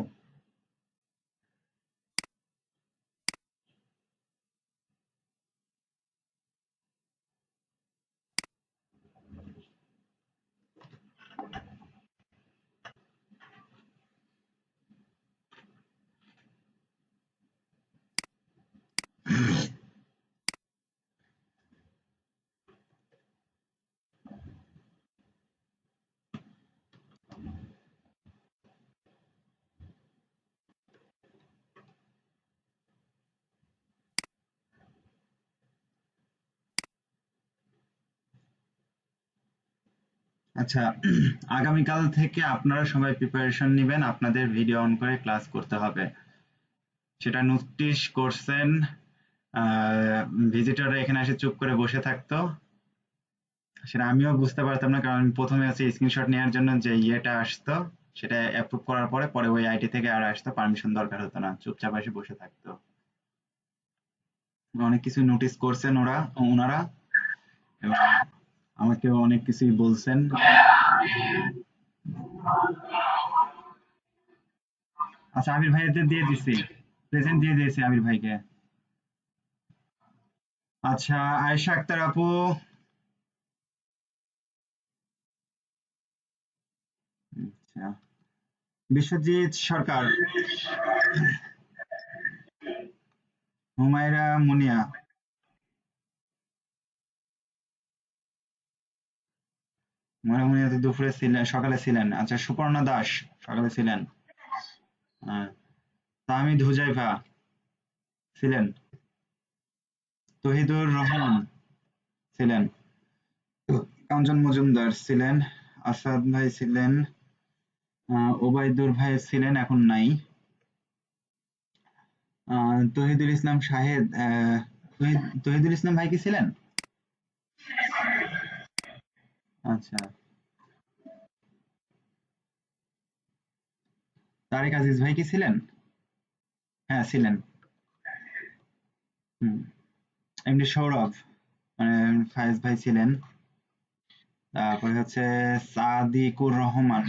Speaker 1: আচ্ছা, আগামীকাল থেকে আপনারা সবাই প্রিপারেশন নিবেন, আপনাদের ভিডিও অন করে ক্লাস করতে হবে। সেটা নোটিশ করছেন। ভিজিটররা এখানে এসে চুপ করে বসে থাকতো, সেটা আমিও বুঝতে পারতাম না, কারণ প্রথমে হচ্ছে স্ক্রিনশট নেওয়ার জন্য যে ইয়েটা আসতো, সেটা অ্যাপ্রুভ করার পরে পরে ওই আইডি থেকে আর আসতো, পারমিশন দরকার হতো না, চুপচাপ এসে বসে থাকতো। অনেক কিছু নোটিস করছেন ওনারা, এবং আমাকেও অনেক কিছুই বলছেন। আচ্ছা, আমির ভাইদের দিয়ে দিছি, প্রেজেন্ট দিয়ে দিয়েছি আমির ভাইকে। আচ্ছা, আয়েশা আক্তার আপু। আচ্ছা, বিশ্বজিৎ সরকার, হুমায়রা মুনিয়া, হুমায়রা মুনিয়া তো দুপুরে ছিলেন, সকালে ছিলেন। আচ্ছা, সুপর্ণা দাস সকালে ছিলেন। হ্যাঁ, তাহমিদ হুজাইফা ছিলেন। তহিদুর রহমান ছিলেন। কাঞ্চন মজুমদার ছিলেন। আসাদ ভাই ছিলেন। ওবায়দুর ভাই ছিলেন, এখন নাই। তহিদুল ইসলাম শাহেদ, তহিদুল ইসলাম ভাই কি ছিলেন? আচ্ছা, তারেক আজিজ ভাই কি ছিলেন? হ্যাঁ ছিলেন। হুম। এমনি সৌরভ, মানে ফায়েজ ভাই ছিলেন। তারপরে হচ্ছে সাদিকুর রহমান।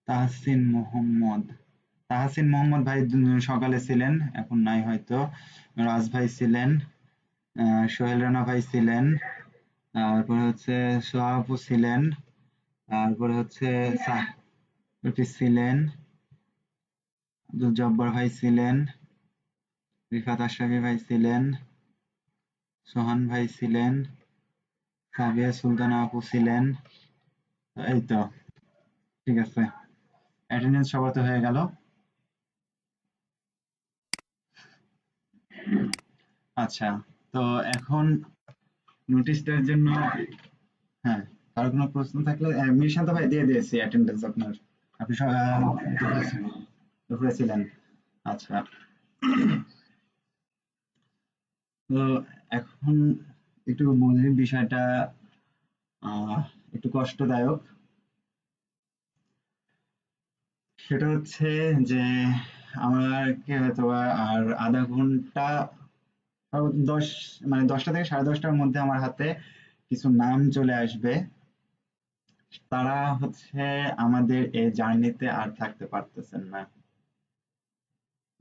Speaker 1: তাহসিন মোহাম্মদ, তাহসিন মোহাম্মদ ভাই সকালে ছিলেন, এখন নাই হয়তো। রাজ ভাই ছিলেন। সোহেল রানা ভাই ছিলেন। তারপরে হচ্ছে সোহাবু ছিলেন। তারপরে হচ্ছে ছিলেন। আব্দুল জব্বার ভাই ছিলেন। রিফাত আশরাফি ভাই ছিলেন। সোহান ভাই ছিলেন। সাবিয়া সুলতানা আপু ছিলেন। এই তো, ঠিক আছে। অ্যাটেন্ডেন্স সবার তো হয়ে গেল। আচ্ছা, তো এখন নোটিশটার জন্য, হ্যাঁ, কারো কোনো প্রশ্ন থাকলে মীর শান্ত ভাই দিয়ে দিয়েছি অ্যাটেন্ডেন্স আপনার। আপনি দুপুরে ছিলেন। আচ্ছা, তো এখন একটু বলি বিষয়টা, আহ একটু কষ্টদায়ক। সেটা হচ্ছে যে আমাকে হয়তো আর আধা ঘন্টা, তাও 10টা থেকে 10:30টার মধ্যে আমার হাতে কিছু নাম চলে আসবে। তারা হচ্ছে আমাদের এই জার্নিতে আর থাকতে পারতেছেন না।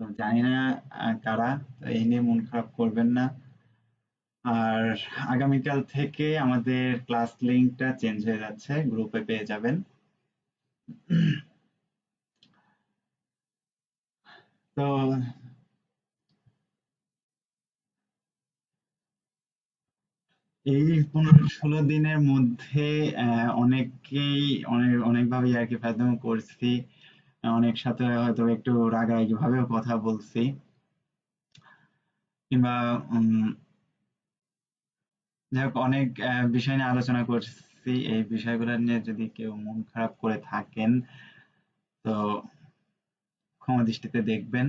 Speaker 1: তো জানি না কারা, তো এই নিয়ে মন খারাপ করবেন না। আর আগামীকাল থেকে আমাদের ক্লাস লিংকটা চেঞ্জ হয়ে যাচ্ছে, গ্রুপে পেয়ে যাবেন। তো এই 15-16 দিনের মধ্যে অনেককেই অনেকভাবে ইয়ার্কি ফাজলামো করছি, অনেক সাথে হয়তো একটু রাগারাগি ভাবেও কথা বলছি, কিংবা যাই হোক অনেক বিষয় নিয়ে আলোচনা করছি। এই বিষয়গুলো নিয়ে যদি কেউ মন খারাপ করে থাকেন তো ক্ষমা দৃষ্টিতে দেখবেন।